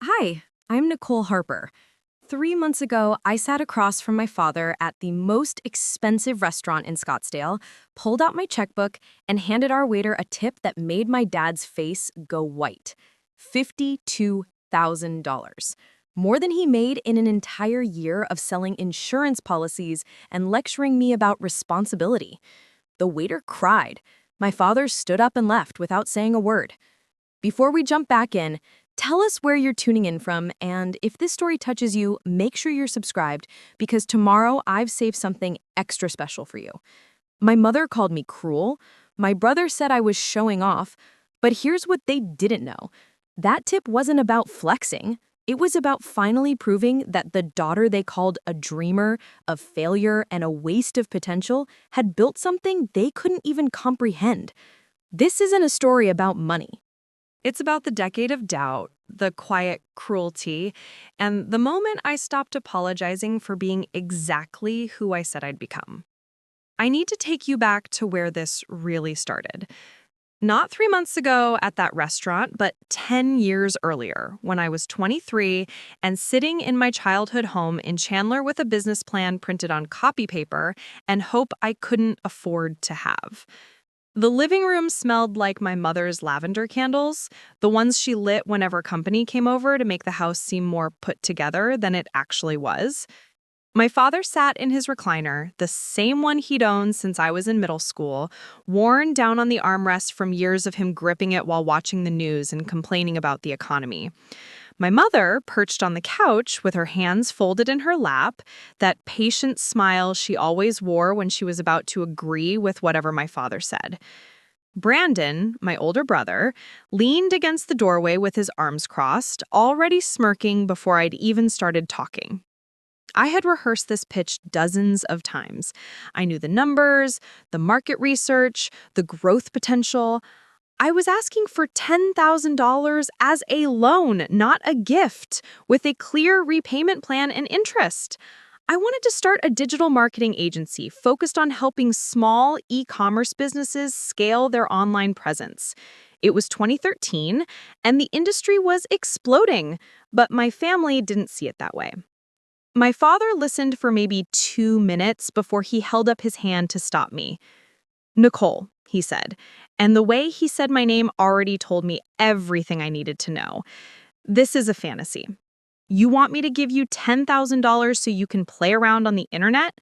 Hi, I'm Nicole Harper. 3 months ago, I sat across from my father at the most expensive restaurant in Scottsdale, pulled out my checkbook, and handed our waiter a tip that made my dad's face go white. $52,000. More than he made in an entire year of selling insurance policies and lecturing me about responsibility. The waiter cried. My father stood up and left without saying a word. Before we jump back in, tell us where you're tuning in from, and if this story touches you, make sure you're subscribed because tomorrow I've saved something extra special for you. My mother called me cruel. My brother said I was showing off. But here's what they didn't know. That tip wasn't about flexing. It was about finally proving that the daughter they called a dreamer, a failure, and a waste of potential had built something they couldn't even comprehend. This isn't a story about money. It's about the decade of doubt, the quiet cruelty, and the moment I stopped apologizing for being exactly who I said I'd become. I need to take you back to where this really started. Not 3 months ago at that restaurant, but 10 years earlier, when I was 23 and sitting in my childhood home in Chandler with a business plan printed on copy paper and hope I couldn't afford to have. The living room smelled like my mother's lavender candles, the ones she lit whenever company came over to make the house seem more put together than it actually was. My father sat in his recliner, the same one he'd owned since I was in middle school, worn down on the armrest from years of him gripping it while watching the news and complaining about the economy. My mother, perched on the couch with her hands folded in her lap, that patient smile she always wore when she was about to agree with whatever my father said. Brandon, my older brother, leaned against the doorway with his arms crossed, already smirking before I'd even started talking. I had rehearsed this pitch dozens of times. I knew the numbers, the market research, the growth potential. I was asking for $10,000 as a loan, not a gift, with a clear repayment plan and interest. I wanted to start a digital marketing agency focused on helping small e-commerce businesses scale their online presence. It was 2013, and the industry was exploding, but my family didn't see it that way. My father listened for maybe 2 minutes before he held up his hand to stop me. Nicole, he said, and the way he said my name already told me everything I needed to know. This is a fantasy. You want me to give you $10,000 so you can play around on the internet?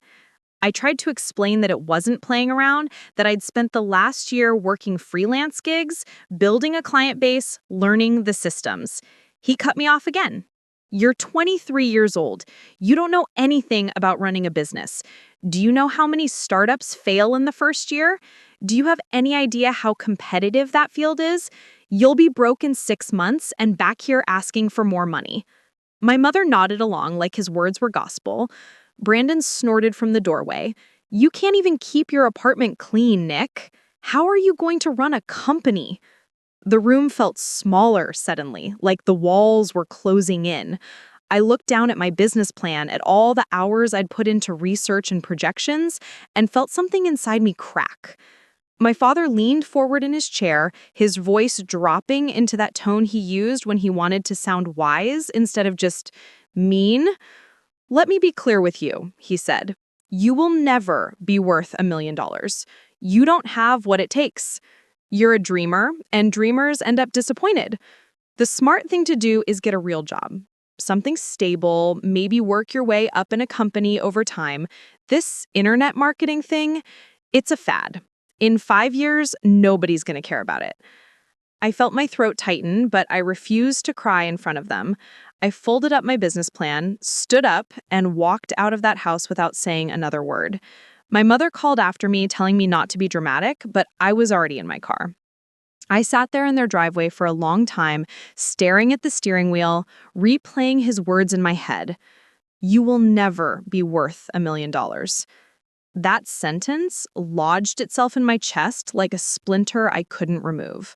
I tried to explain that it wasn't playing around, that I'd spent the last year working freelance gigs, building a client base, learning the systems. He cut me off again. You're 23 years old. You don't know anything about running a business. Do you know how many startups fail in the first year? Do you have any idea how competitive that field is? You'll be broke in 6 months and back here asking for more money. My mother nodded along like his words were gospel. Brandon snorted from the doorway. You can't even keep your apartment clean, Nick. How are you going to run a company? The room felt smaller suddenly, like the walls were closing in. I looked down at my business plan, at all the hours I'd put into research and projections, and felt something inside me crack. My father leaned forward in his chair, his voice dropping into that tone he used when he wanted to sound wise instead of just mean. Let me be clear with you, he said. You will never be worth $1 million. You don't have what it takes. You're a dreamer, and dreamers end up disappointed. The smart thing to do is get a real job. Something stable, maybe work your way up in a company over time. This internet marketing thing, it's a fad. In 5 years, nobody's going to care about it. I felt my throat tighten, but I refused to cry in front of them. I folded up my business plan, stood up, and walked out of that house without saying another word. My mother called after me, telling me not to be dramatic, but I was already in my car. I sat there in their driveway for a long time, staring at the steering wheel, replaying his words in my head. You will never be worth $1 million. That sentence lodged itself in my chest like a splinter I couldn't remove.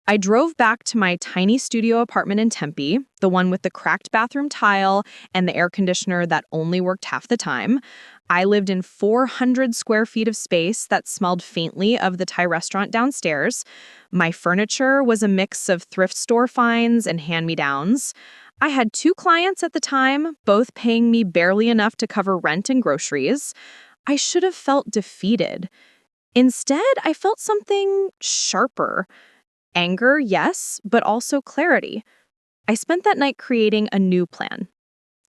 I drove back to my tiny studio apartment in Tempe, the one with the cracked bathroom tile and the air conditioner that only worked half the time. I lived in 400 square feet of space that smelled faintly of the Thai restaurant downstairs. My furniture was a mix of thrift store finds and hand-me-downs. I had two clients at the time, both paying me barely enough to cover rent and groceries. I should have felt defeated. Instead, I felt something sharper. Anger, yes, but also clarity. I spent that night creating a new plan.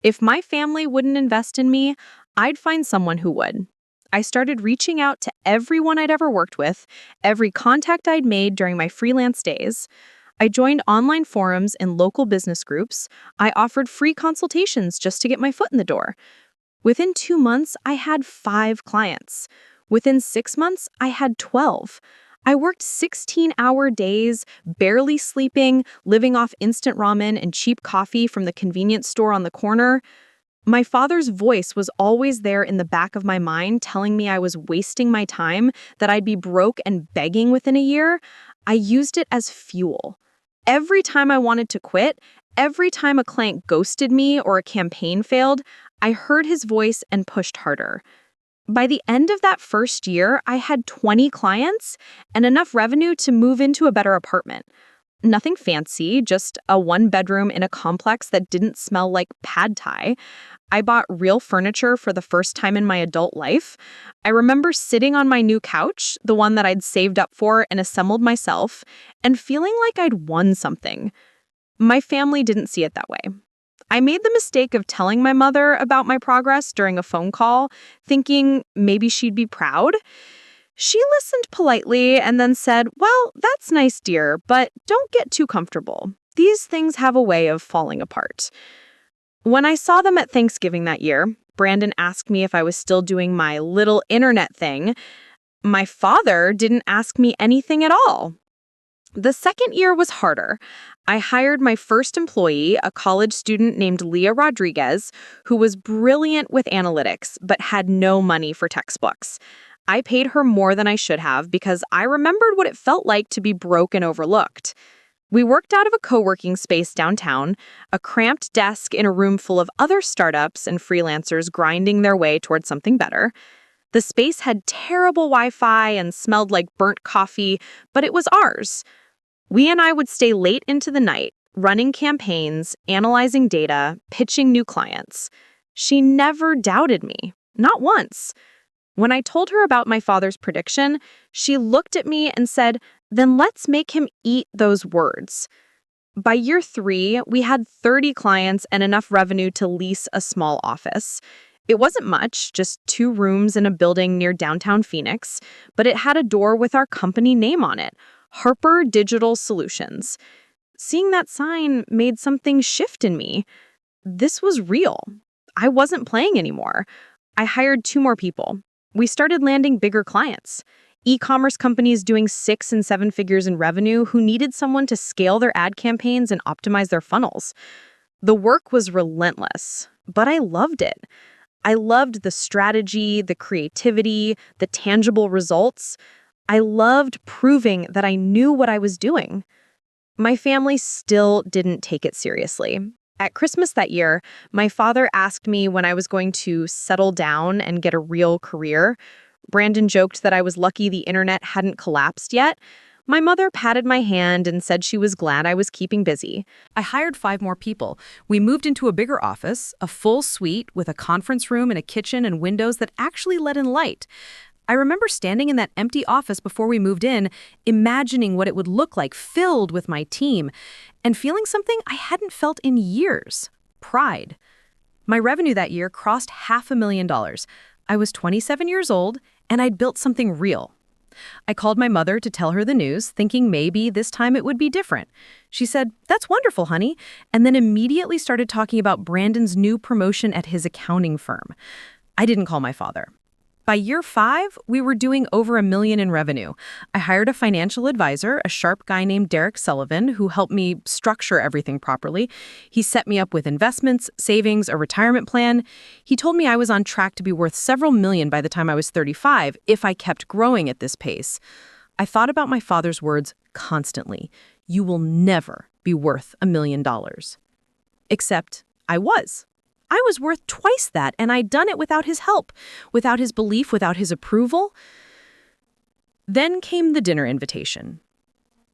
If my family wouldn't invest in me, I'd find someone who would. I started reaching out to everyone I'd ever worked with, every contact I'd made during my freelance days. I joined online forums and local business groups. I offered free consultations just to get my foot in the door. Within 2 months, I had 5 clients. Within 6 months, I had 12. I worked 16-hour days, barely sleeping, living off instant ramen and cheap coffee from the convenience store on the corner. My father's voice was always there in the back of my mind, telling me I was wasting my time, that I'd be broke and begging within a year. I used it as fuel. Every time I wanted to quit, every time a client ghosted me or a campaign failed, I heard his voice and pushed harder. By the end of that first year, I had 20 clients and enough revenue to move into a better apartment. Nothing fancy, just a 1-bedroom in a complex that didn't smell like pad thai. I bought real furniture for the first time in my adult life. I remember sitting on my new couch, the one that I'd saved up for and assembled myself, and feeling like I'd won something. My family didn't see it that way. I made the mistake of telling my mother about my progress during a phone call, thinking maybe she'd be proud. She listened politely and then said, "Well, that's nice, dear, but don't get too comfortable. These things have a way of falling apart." When I saw them at Thanksgiving that year, Brandon asked me if I was still doing my little internet thing. My father didn't ask me anything at all. The second year was harder. I hired my first employee, a college student named Leah Rodriguez, who was brilliant with analytics but had no money for textbooks. I paid her more than I should have because I remembered what it felt like to be broke and overlooked. We worked out of a co-working space downtown, a cramped desk in a room full of other startups and freelancers grinding their way towards something better. The space had terrible Wi-Fi and smelled like burnt coffee, but it was ours. We and I would stay late into the night, running campaigns, analyzing data, pitching new clients. She never doubted me, not once. When I told her about my father's prediction, she looked at me and said, "Then let's make him eat those words." By year 3, we had 30 clients and enough revenue to lease a small office. It wasn't much, just 2 rooms in a building near downtown Phoenix, but it had a door with our company name on it, Harper Digital Solutions. Seeing that sign made something shift in me. This was real. I wasn't playing anymore. I hired 2 more people. We started landing bigger clients. E-commerce companies doing 6 and 7 figures in revenue who needed someone to scale their ad campaigns and optimize their funnels. The work was relentless, but I loved it. I loved the strategy, the creativity, the tangible results. I loved proving that I knew what I was doing. My family still didn't take it seriously. At Christmas that year, my father asked me when I was going to settle down and get a real career. Brandon joked that I was lucky the internet hadn't collapsed yet. My mother patted my hand and said she was glad I was keeping busy. I hired 5 more people. We moved into a bigger office, a full suite with a conference room and a kitchen and windows that actually let in light. I remember standing in that empty office before we moved in, imagining what it would look like filled with my team, and feeling something I hadn't felt in years: pride. My revenue that year crossed $500,000. I was 27 years old, and I'd built something real. I called my mother to tell her the news, thinking maybe this time it would be different. She said, "That's wonderful, honey," and then immediately started talking about Brandon's new promotion at his accounting firm. I didn't call my father. By year 5, we were doing over $1 million in revenue. I hired a financial advisor, a sharp guy named Derek Sullivan, who helped me structure everything properly. He set me up with investments, savings, a retirement plan. He told me I was on track to be worth several million by the time I was 35 if I kept growing at this pace. I thought about my father's words constantly. You will never be worth $1 million. Except I was. I was worth twice that, and I'd done it without his help, without his belief, without his approval. Then came the dinner invitation.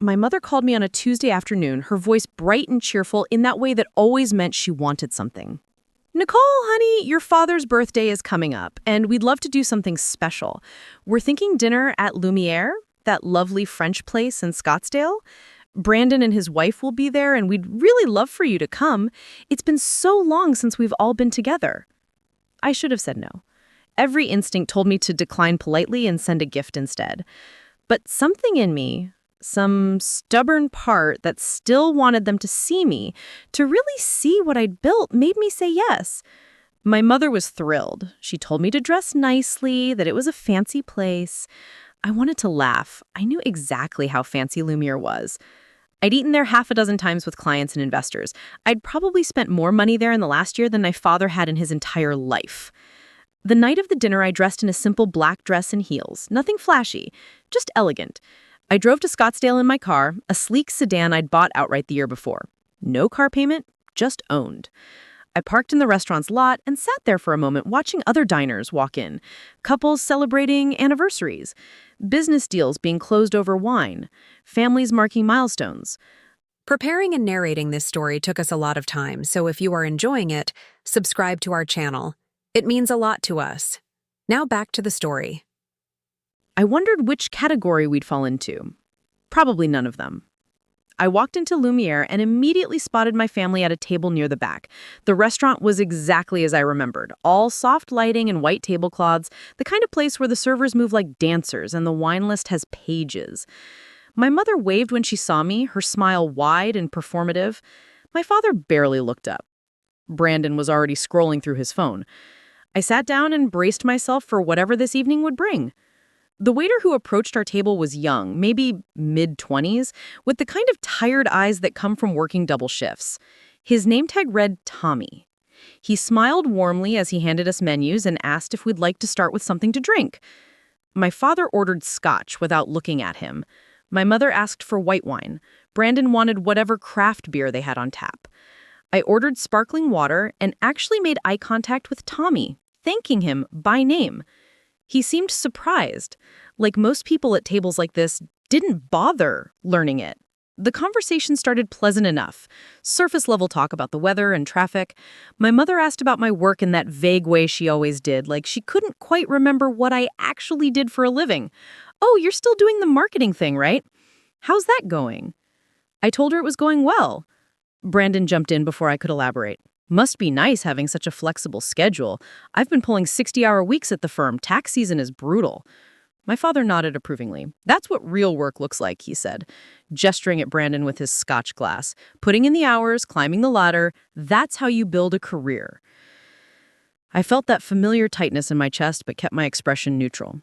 My mother called me on a Tuesday afternoon, her voice bright and cheerful in that way that always meant she wanted something. Nicole, honey, your father's birthday is coming up, and we'd love to do something special. We're thinking dinner at Lumiere, that lovely French place in Scottsdale. Brandon and his wife will be there, and we'd really love for you to come. It's been so long since we've all been together. I should have said no. Every instinct told me to decline politely and send a gift instead. But something in me, some stubborn part that still wanted them to see me, to really see what I'd built, made me say yes. My mother was thrilled. She told me to dress nicely, that it was a fancy place. I wanted to laugh. I knew exactly how fancy Lumiere was. I'd eaten there half a dozen times with clients and investors. I'd probably spent more money there in the last year than my father had in his entire life. The night of the dinner, I dressed in a simple black dress and heels. Nothing flashy, just elegant. I drove to Scottsdale in my car, a sleek sedan I'd bought outright the year before. No car payment, just owned. I parked in the restaurant's lot and sat there for a moment watching other diners walk in. Couples celebrating anniversaries. Business deals being closed over wine. Families marking milestones. Preparing and narrating this story took us a lot of time, so if you are enjoying it, subscribe to our channel. It means a lot to us. Now back to the story. I wondered which category we'd fall into. Probably none of them. I walked into Lumiere and immediately spotted my family at a table near the back. The restaurant was exactly as I remembered. All soft lighting and white tablecloths, the kind of place where the servers move like dancers and the wine list has pages. My mother waved when she saw me, her smile wide and performative. My father barely looked up. Brandon was already scrolling through his phone. I sat down and braced myself for whatever this evening would bring. The waiter who approached our table was young, maybe mid-20s, with the kind of tired eyes that come from working double shifts. His name tag read Tommy. He smiled warmly as he handed us menus and asked if we'd like to start with something to drink. My father ordered scotch without looking at him. My mother asked for white wine. Brandon wanted whatever craft beer they had on tap. I ordered sparkling water and actually made eye contact with Tommy, thanking him by name. He seemed surprised. Like most people at tables like this, didn't bother learning it. The conversation started pleasant enough. Surface-level talk about the weather and traffic. My mother asked about my work in that vague way she always did, like she couldn't quite remember what I actually did for a living. Oh, you're still doing the marketing thing, right? How's that going? I told her it was going well. Brandon jumped in before I could elaborate. Must be nice having such a flexible schedule. I've been pulling 60-hour weeks at the firm. Tax season is brutal. My father nodded approvingly. That's what real work looks like, he said, gesturing at Brandon with his scotch glass. Putting in the hours, climbing the ladder, that's how you build a career. I felt that familiar tightness in my chest but kept my expression neutral.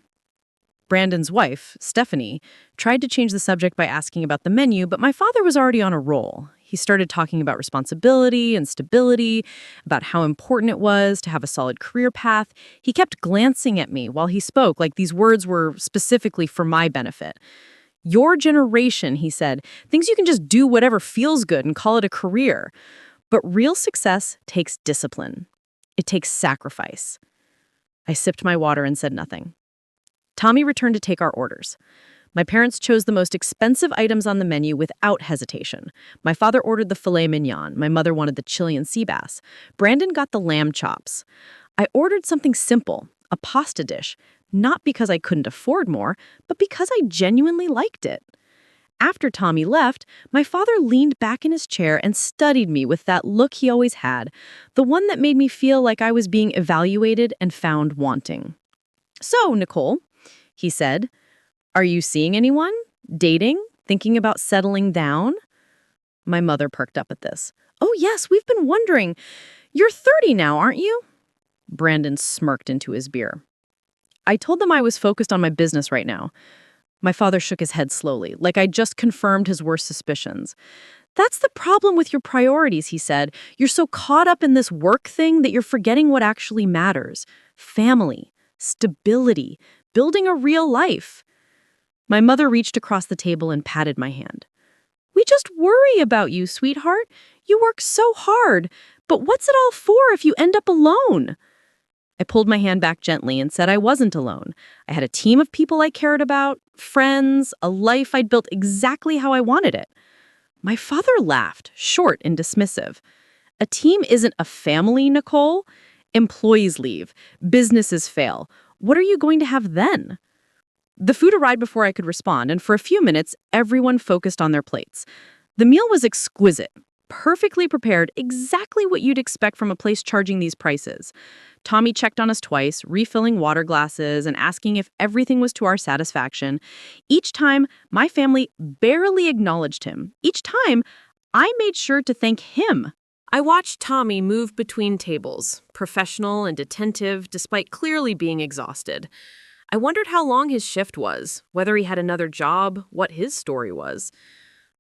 Brandon's wife, Stephanie, tried to change the subject by asking about the menu, but my father was already on a roll. He started talking about responsibility and stability, about how important it was to have a solid career path. He kept glancing at me while he spoke, like these words were specifically for my benefit. Your generation, he said, thinks you can just do whatever feels good and call it a career. But real success takes discipline. It takes sacrifice. I sipped my water and said nothing. Tommy returned to take our orders. My parents chose the most expensive items on the menu without hesitation. My father ordered the filet mignon. My mother wanted the Chilean sea bass. Brandon got the lamb chops. I ordered something simple, a pasta dish, not because I couldn't afford more, but because I genuinely liked it. After Tommy left, my father leaned back in his chair and studied me with that look he always had, the one that made me feel like I was being evaluated and found wanting. So, Nicole, he said, are you seeing anyone? Dating? Thinking about settling down? My mother perked up at this. Oh, yes, we've been wondering. You're 30 now, aren't you? Brandon smirked into his beer. I told them I was focused on my business right now. My father shook his head slowly, like I'd just confirmed his worst suspicions. That's the problem with your priorities, he said. You're so caught up in this work thing that you're forgetting what actually matters. Family, stability, building a real life. My mother reached across the table and patted my hand. We just worry about you, sweetheart. You work so hard. But what's it all for if you end up alone? I pulled my hand back gently and said I wasn't alone. I had a team of people I cared about, friends, a life I'd built exactly how I wanted it. My father laughed, short and dismissive. A team isn't a family, Nicole. Employees leave. Businesses fail. What are you going to have then? The food arrived before I could respond, and for a few minutes, everyone focused on their plates. The meal was exquisite, perfectly prepared, exactly what you'd expect from a place charging these prices. Tommy checked on us twice, refilling water glasses and asking if everything was to our satisfaction. Each time, my family barely acknowledged him. Each time, I made sure to thank him. I watched Tommy move between tables, professional and attentive, despite clearly being exhausted. I wondered how long his shift was, whether he had another job, what his story was.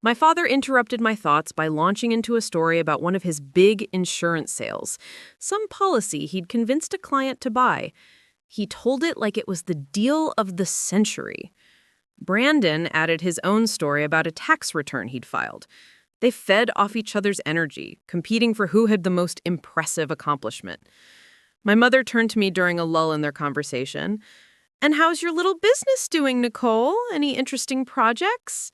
My father interrupted my thoughts by launching into a story about one of his big insurance sales, some policy he'd convinced a client to buy. He told it like it was the deal of the century. Brandon added his own story about a tax return he'd filed. They fed off each other's energy, competing for who had the most impressive accomplishment. My mother turned to me during a lull in their conversation. "And how's your little business doing, Nicole? Any interesting projects?"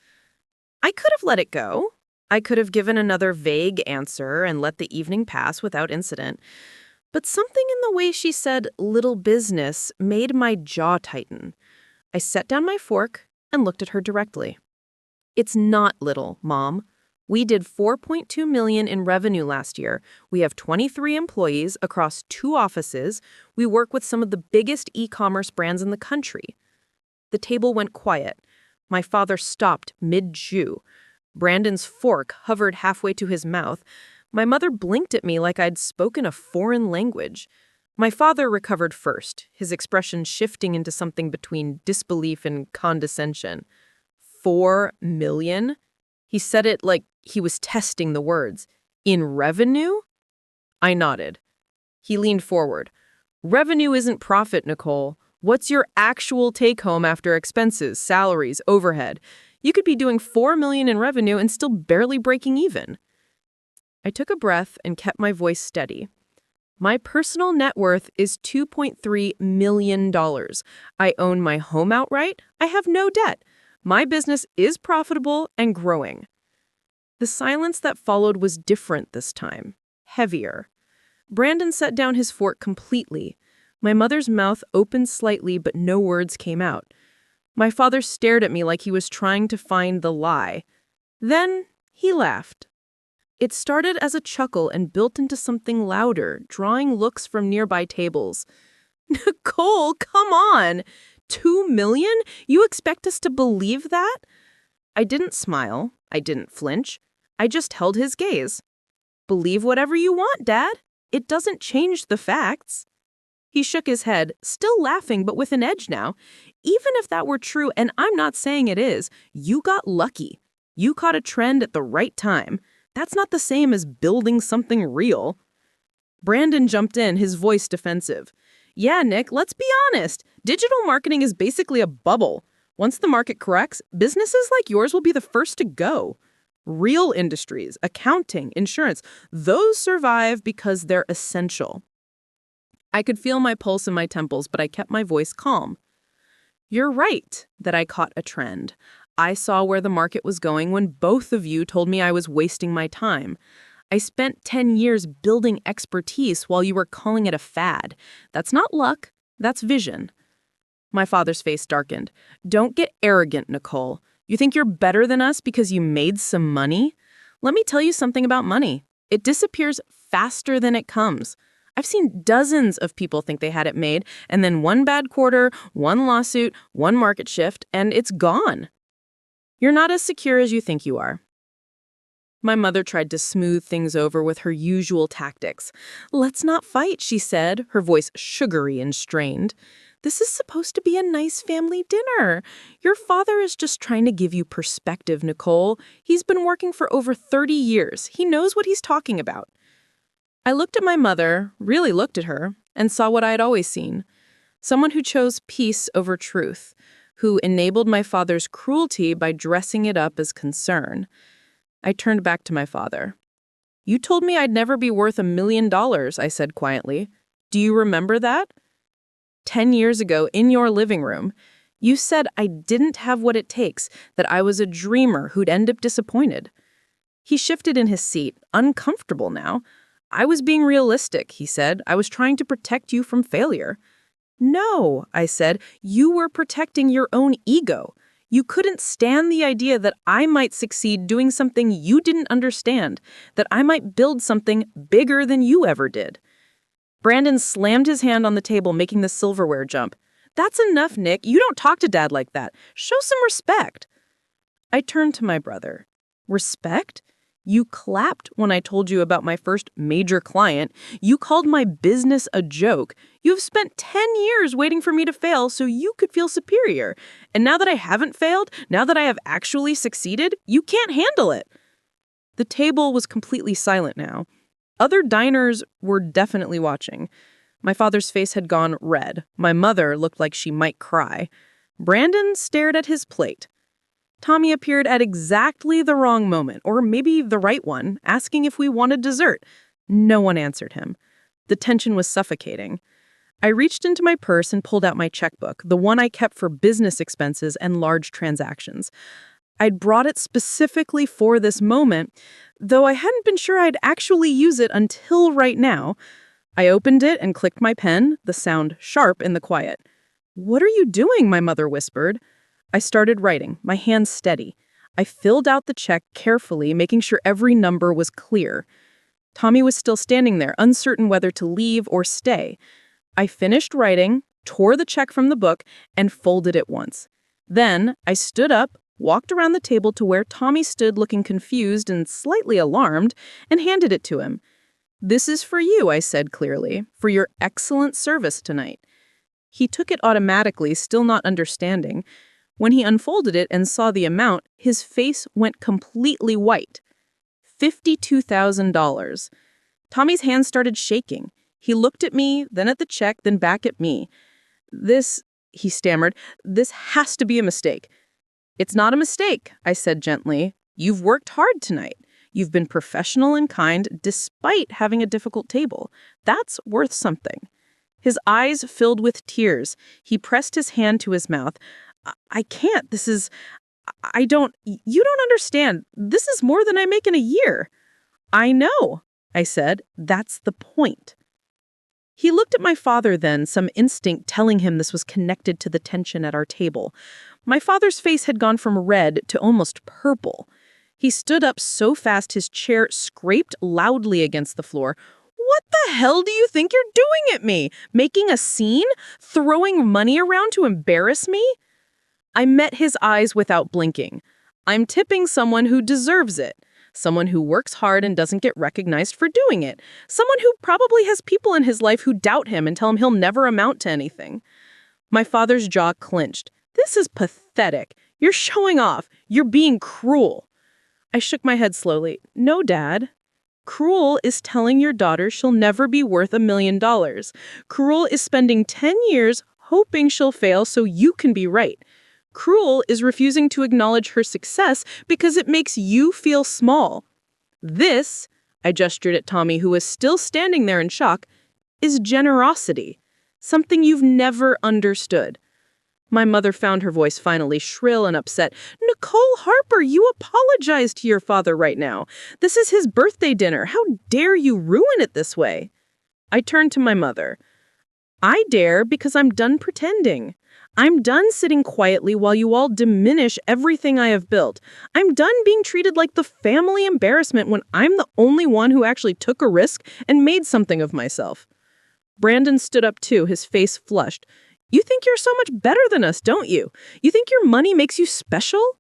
I could have let it go. I could have given another vague answer and let the evening pass without incident. But something in the way she said little business made my jaw tighten. I set down my fork and looked at her directly. "It's not little, Mom. We did $4.2 million in revenue last year. We have 23 employees across 2 offices. We work with some of the biggest e-commerce brands in the country." The table went quiet. My father stopped mid-chew. Brandon's fork hovered halfway to his mouth. My mother blinked at me like I'd spoken a foreign language. My father recovered first, his expression shifting into something between disbelief and condescension. $4 million? He said it like he was testing the words. "In revenue?" I nodded. He leaned forward. "Revenue isn't profit, Nicole. What's your actual take-home after expenses, salaries, overhead? You could be doing $4 million in revenue and still barely breaking even." I took a breath and kept my voice steady. "My personal net worth is $2.3 million. I own my home outright. I have no debt. My business is profitable and growing." The silence that followed was different this time, heavier. Brandon set down his fork completely. My mother's mouth opened slightly, but no words came out. My father stared at me like he was trying to find the lie. Then he laughed. It started as a chuckle and built into something louder, drawing looks from nearby tables. "Nicole, come on! $2 million? You expect us to believe that?" I didn't smile. I didn't flinch. I just held his gaze. "Believe whatever you want, Dad. It doesn't change the facts." He shook his head, still laughing but with an edge now. "Even if that were true, and I'm not saying it is, you got lucky. You caught a trend at the right time. That's not the same as building something real." Brandon jumped in, his voice defensive. "Yeah, Nick, let's be honest. Digital marketing is basically a bubble. Once the market corrects, businesses like yours will be the first to go. Real industries, accounting, insurance, those survive because they're essential." I could feel my pulse in my temples, but I kept my voice calm. "You're right that I caught a trend. I saw where the market was going when both of you told me I was wasting my time. I spent 10 years building expertise while you were calling it a fad. That's not luck, that's vision." My father's face darkened. "Don't get arrogant, Nicole. You think you're better than us because you made some money? Let me tell you something about money. It disappears faster than it comes. I've seen dozens of people think they had it made, and then one bad quarter, one lawsuit, one market shift, and it's gone. You're not as secure as you think you are." My mother tried to smooth things over with her usual tactics. "Let's not fight," she said, her voice sugary and strained. "This is supposed to be a nice family dinner. Your father is just trying to give you perspective, Nicole. He's been working for over 30 years. He knows what he's talking about." I looked at my mother, really looked at her, and saw what I had always seen. Someone who chose peace over truth, who enabled my father's cruelty by dressing it up as concern. I turned back to my father. "You told me I'd never be worth $1 million, I said quietly. Do you remember that? 10 years ago, in your living room, you said I didn't have what it takes, that I was a dreamer who'd end up disappointed. He shifted in his seat, uncomfortable now. I was being realistic, he said. I was trying to protect you from failure. No, I said, you were protecting your own ego. You couldn't stand the idea that I might succeed doing something you didn't understand, that I might build something bigger than you ever did. Brandon slammed his hand on the table, making the silverware jump. That's enough, Nick. You don't talk to Dad like that. Show some respect. I turned to my brother. Respect? You clapped when I told you about my first major client. You called my business a joke. You've spent 10 years waiting for me to fail so you could feel superior. And now that I haven't failed, now that I have actually succeeded, you can't handle it. The table was completely silent now. Other diners were definitely watching. My father's face had gone red. My mother looked like she might cry. Brandon stared at his plate. Tommy appeared at exactly the wrong moment, or maybe the right one, asking if we wanted dessert. No one answered him. The tension was suffocating. I reached into my purse and pulled out my checkbook, the one I kept for business expenses and large transactions. I'd brought it specifically for this moment, though I hadn't been sure I'd actually use it until right now. I opened it and clicked my pen, the sound sharp in the quiet. "What are you doing?" my mother whispered. I started writing, my hands steady. I filled out the check carefully, making sure every number was clear. Tommy was still standing there, uncertain whether to leave or stay. I finished writing, tore the check from the book, and folded it once. Then I stood up, walked around the table to where Tommy stood looking confused and slightly alarmed, and handed it to him. "This is for you," I said clearly, "for your excellent service tonight." He took it automatically, still not understanding. When he unfolded it and saw the amount, his face went completely white. $52,000. Tommy's hands started shaking. He looked at me, then at the check, then back at me. "This," he stammered, "this has to be a mistake." "It's not a mistake," I said gently. "You've worked hard tonight. You've been professional and kind despite having a difficult table. That's worth something." His eyes filled with tears. He pressed his hand to his mouth. I can't. You don't understand. This is more than I make in a year." "I know," I said. "That's the point." He looked at my father then, some instinct telling him this was connected to the tension at our table. My father's face had gone from red to almost purple. He stood up so fast his chair scraped loudly against the floor. "What the hell do you think you're doing at me? Making a scene? Throwing money around to embarrass me?" I met his eyes without blinking. "I'm tipping someone who deserves it. Someone who works hard and doesn't get recognized for doing it. Someone who probably has people in his life who doubt him and tell him he'll never amount to anything." My father's jaw clenched. "This is pathetic. You're showing off. You're being cruel." I shook my head slowly. "No, Dad. Cruel is telling your daughter she'll never be worth $1 million. Cruel is spending 10 years hoping she'll fail so you can be right. Cruel is refusing to acknowledge her success because it makes you feel small. This," I gestured at Tommy, who was still standing there in shock, "is generosity. Something you've never understood." My mother found her voice finally shrill and upset. "Nicole Harper, you apologize to your father right now. This is his birthday dinner. How dare you ruin it this way?" I turned to my mother. "I dare because I'm done pretending. I'm done sitting quietly while you all diminish everything I have built. I'm done being treated like the family embarrassment when I'm the only one who actually took a risk and made something of myself." Brandon stood up too, his face flushed. "You think you're so much better than us, don't you? You think your money makes you special?"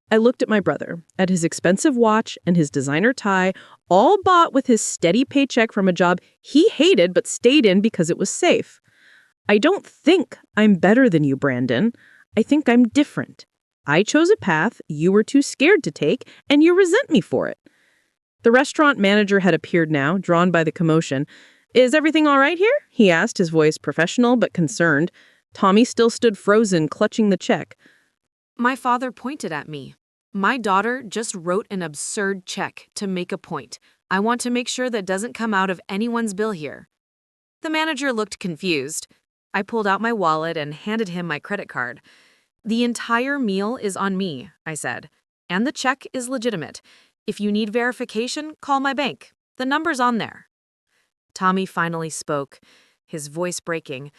I looked at my brother, at his expensive watch and his designer tie, all bought with his steady paycheck from a job he hated but stayed in because it was safe. "I don't think I'm better than you, Brandon. I think I'm different. I chose a path you were too scared to take, and you resent me for it." The restaurant manager had appeared now, drawn by the commotion. "Is everything all right here?" he asked, his voice professional but concerned. Tommy still stood frozen, clutching the check. My father pointed at me. "My daughter just wrote an absurd check to make a point. I want to make sure that doesn't come out of anyone's bill here." The manager looked confused. I pulled out my wallet and handed him my credit card. "The entire meal is on me," I said, "and the check is legitimate. If you need verification, call my bank. The number's on there." Tommy finally spoke, his voice breaking.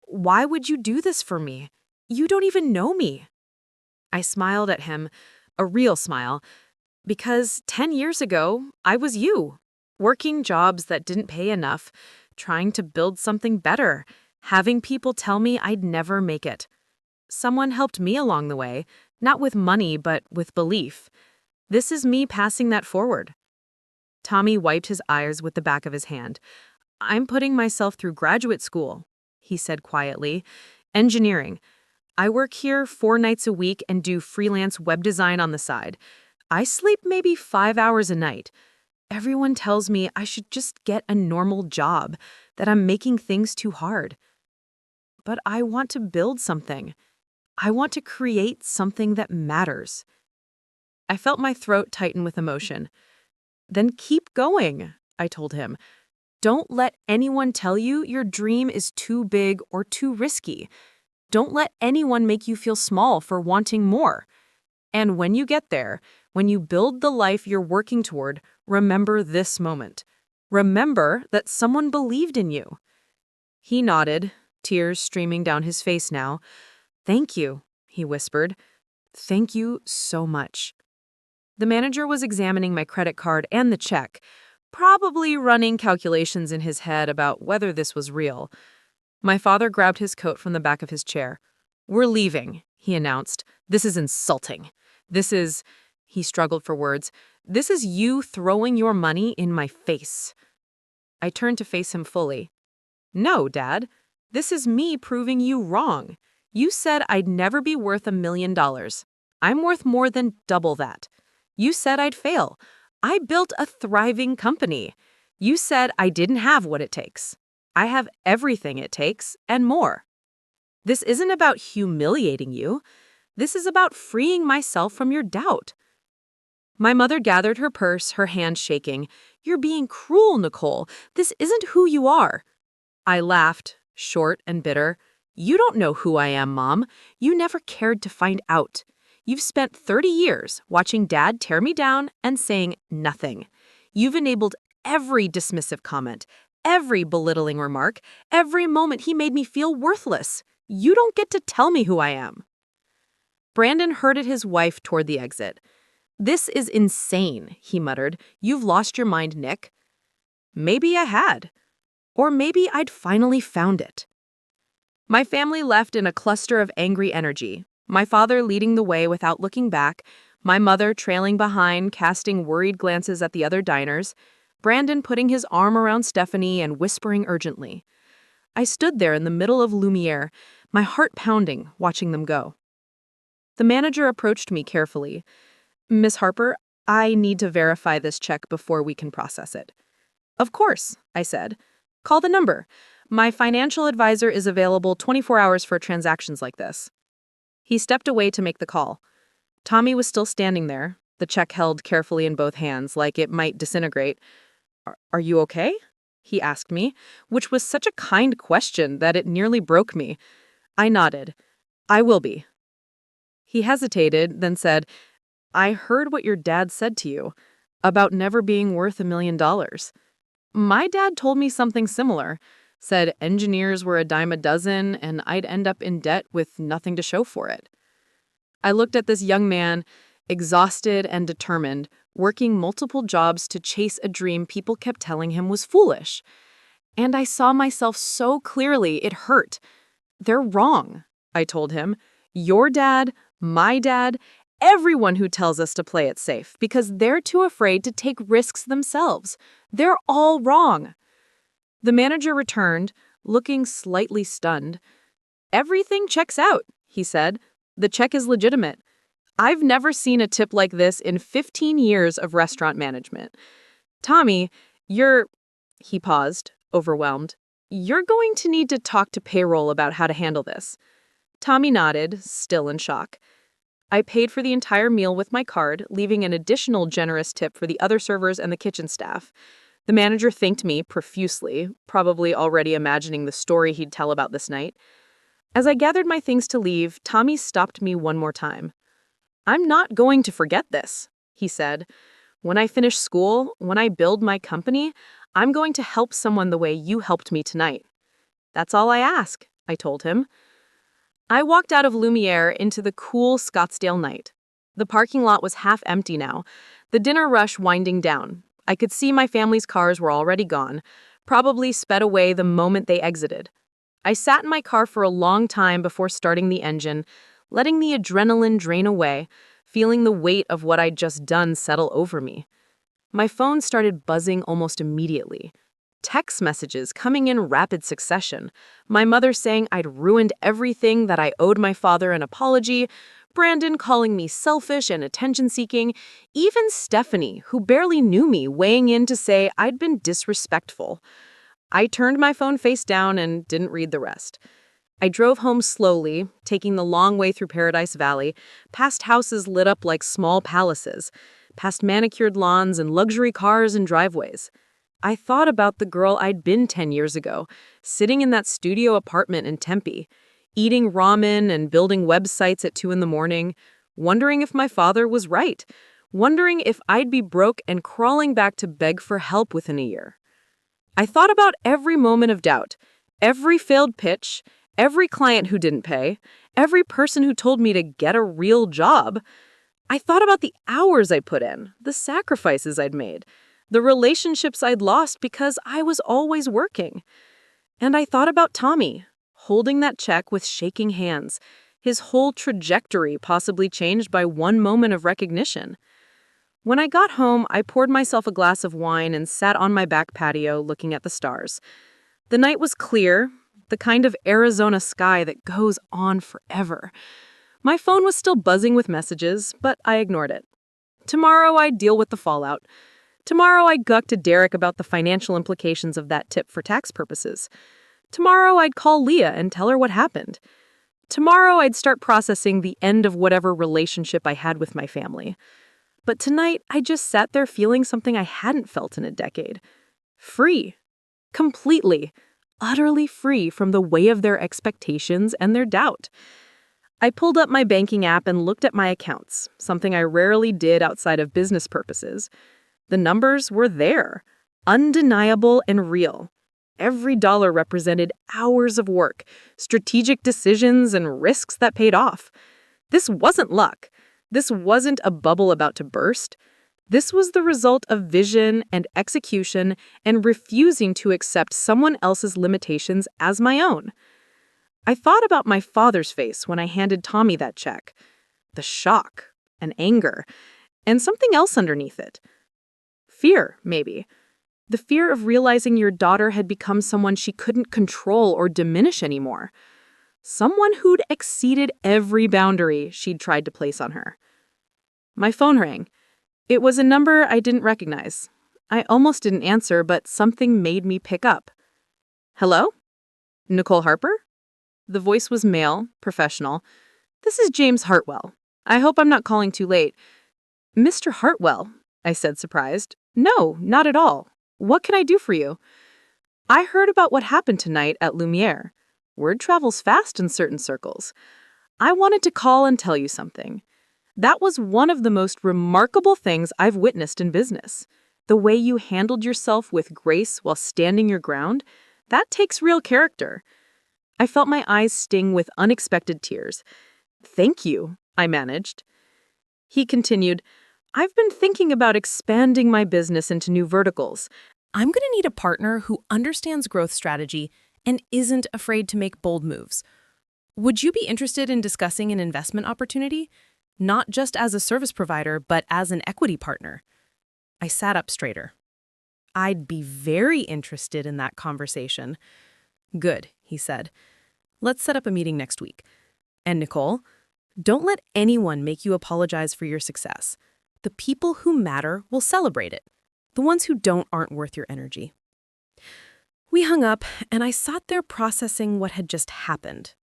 "Why would you do this for me? You don't even know me." I smiled at him, a real smile, because 10 years ago, I was you, working jobs that didn't pay enough, trying to build something better, having people tell me I'd never make it. Someone helped me along the way, not with money, but with belief. This is me passing that forward. Tommy wiped his eyes with the back of his hand. "I'm putting myself through graduate school," he said quietly. "Engineering. I work here 4 nights a week and do freelance web design on the side. I sleep maybe 5 hours a night. Everyone tells me I should just get a normal job, that I'm making things too hard. But I want to build something. I want to create something that matters." I felt my throat tighten with emotion. "Then keep going," I told him. "Don't let anyone tell you your dream is too big or too risky. Don't let anyone make you feel small for wanting more. And when you get there, when you build the life you're working toward, remember this moment. Remember that someone believed in you." He nodded, tears streaming down his face now. "Thank you," he whispered. "Thank you so much." The manager was examining my credit card and the check, probably running calculations in his head about whether this was real. My father grabbed his coat from the back of his chair. "We're leaving," he announced. "This is insulting. This is," he struggled for words, "this is you throwing your money in my face." I turned to face him fully. "No, Dad. This is me proving you wrong. You said I'd never be worth $1 million. I'm worth more than double that. You said I'd fail. I built a thriving company. You said I didn't have what it takes. I have everything it takes and more. This isn't about humiliating you. This is about freeing myself from your doubt." My mother gathered her purse, her hand shaking. "You're being cruel, Nicole. This isn't who you are." I laughed, short and bitter. "You don't know who I am, Mom. You never cared to find out. You've spent 30 years watching Dad tear me down and saying nothing. You've enabled every dismissive comment, every belittling remark, every moment he made me feel worthless. You don't get to tell me who I am." Brandon herded his wife toward the exit. "This is insane," he muttered. "You've lost your mind, Nick." Maybe I had. Or maybe I'd finally found it. My family left in a cluster of angry energy, my father leading the way without looking back, my mother trailing behind, casting worried glances at the other diners, Brandon putting his arm around Stephanie and whispering urgently. I stood there in the middle of Lumiere, my heart pounding, watching them go. The manager approached me carefully. "Miss Harper, I need to verify this check before we can process it." "Of course," I said. "Call the number. My financial advisor is available 24 hours for transactions like this." He stepped away to make the call. Tommy was still standing there, the check held carefully in both hands, like it might disintegrate. Are you okay?" he asked me, which was such a kind question that it nearly broke me. I nodded. "I will be." He hesitated, then said, "I heard what your dad said to you, about never being worth $1 million. My dad told me something similar, said engineers were a dime a dozen and I'd end up in debt with nothing to show for it." I looked at this young man, exhausted and determined, working multiple jobs to chase a dream people kept telling him was foolish. And I saw myself so clearly it hurt. "They're wrong," I told him. "Your dad, my dad, everyone who tells us to play it safe because they're too afraid to take risks themselves. They're all wrong." The manager returned, looking slightly stunned. "Everything checks out," he said. "The check is legitimate. I've never seen a tip like this in 15 years of restaurant management. Tommy, he paused, overwhelmed. "You're going to need to talk to payroll about how to handle this." Tommy nodded, still in shock. I paid for the entire meal with my card, leaving an additional generous tip for the other servers and the kitchen staff. The manager thanked me profusely, probably already imagining the story he'd tell about this night. As I gathered my things to leave, Tommy stopped me one more time. "I'm not going to forget this," he said. "When I finish school, when I build my company, I'm going to help someone the way you helped me tonight. That's all I ask," I told him. I walked out of Lumiere into the cool Scottsdale night. The parking lot was half empty now, the dinner rush winding down. I could see my family's cars were already gone, probably sped away the moment they exited. I sat in my car for a long time before starting the engine, letting the adrenaline drain away, feeling the weight of what I'd just done settle over me. My phone started buzzing almost immediately. Text messages coming in rapid succession. My mother saying I'd ruined everything, that I owed my father an apology, Brandon calling me selfish and attention-seeking, even Stephanie, who barely knew me, weighing in to say I'd been disrespectful. I turned my phone face down and didn't read the rest. I drove home slowly, taking the long way through Paradise Valley, past houses lit up like small palaces, past manicured lawns and luxury cars and driveways. I thought about the girl I'd been 10 years ago, sitting in that studio apartment in Tempe, eating ramen and building websites at 2 in the morning, wondering if my father was right, wondering if I'd be broke and crawling back to beg for help within a year. I thought about every moment of doubt, every failed pitch, every client who didn't pay, every person who told me to get a real job. I thought about the hours I put in, the sacrifices I'd made, the relationships I'd lost because I was always working. And I thought about Tommy, holding that check with shaking hands, his whole trajectory possibly changed by one moment of recognition. When I got home, I poured myself a glass of wine and sat on my back patio looking at the stars. The night was clear, the kind of Arizona sky that goes on forever. My phone was still buzzing with messages, but I ignored it. Tomorrow I'd deal with the fallout. Tomorrow I'd gawk to Derek about the financial implications of that tip for tax purposes. Tomorrow I'd call Leah and tell her what happened. Tomorrow I'd start processing the end of whatever relationship I had with my family. But tonight I just sat there feeling something I hadn't felt in a decade. Free. Completely. Utterly free from the way of their expectations and their doubt. I pulled up my banking app and looked at my accounts, something I rarely did outside of business purposes. The numbers were there, undeniable and real. Every dollar represented hours of work, strategic decisions, and risks that paid off. This wasn't luck. This wasn't a bubble about to burst. This was the result of vision and execution and refusing to accept someone else's limitations as my own. I thought about my father's face when I handed Tommy that check. The shock, and anger, and something else underneath it. Fear, maybe. The fear of realizing your daughter had become someone she couldn't control or diminish anymore. Someone who'd exceeded every boundary she'd tried to place on her. My phone rang. It was a number I didn't recognize. I almost didn't answer, but something made me pick up. "Hello? Nicole Harper?" The voice was male, professional. "This is James Hartwell. I hope I'm not calling too late." "Mr. Hartwell," I said, surprised. "No, not at all. What can I do for you?" "I heard about what happened tonight at Lumiere. Word travels fast in certain circles. I wanted to call and tell you something. That was one of the most remarkable things I've witnessed in business. The way you handled yourself with grace while standing your ground, that takes real character." I felt my eyes sting with unexpected tears. "Thank you," I managed. He continued, "I've been thinking about expanding my business into new verticals. I'm going to need a partner who understands growth strategy and isn't afraid to make bold moves. Would you be interested in discussing an investment opportunity? Not just as a service provider, but as an equity partner?" I sat up straighter. "I'd be very interested in that conversation." "Good," he said. "Let's set up a meeting next week. And Nicole, don't let anyone make you apologize for your success. The people who matter will celebrate it. The ones who don't aren't worth your energy." We hung up, and I sat there processing what had just happened.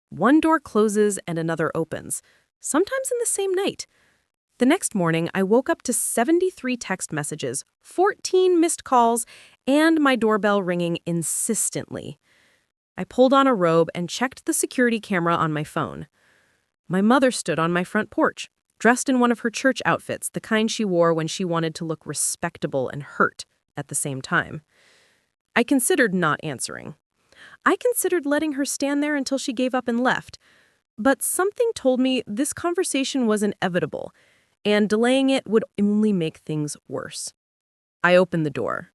One door closes and another opens, sometimes in the same night. The next morning, I woke up to 73 text messages, 14 missed calls, and my doorbell ringing insistently. I pulled on a robe and checked the security camera on my phone. My mother stood on my front porch, dressed in one of her church outfits, the kind she wore when she wanted to look respectable and hurt at the same time. I considered not answering. I considered letting her stand there until she gave up and left. But something told me this conversation was inevitable, and delaying it would only make things worse. I opened the door.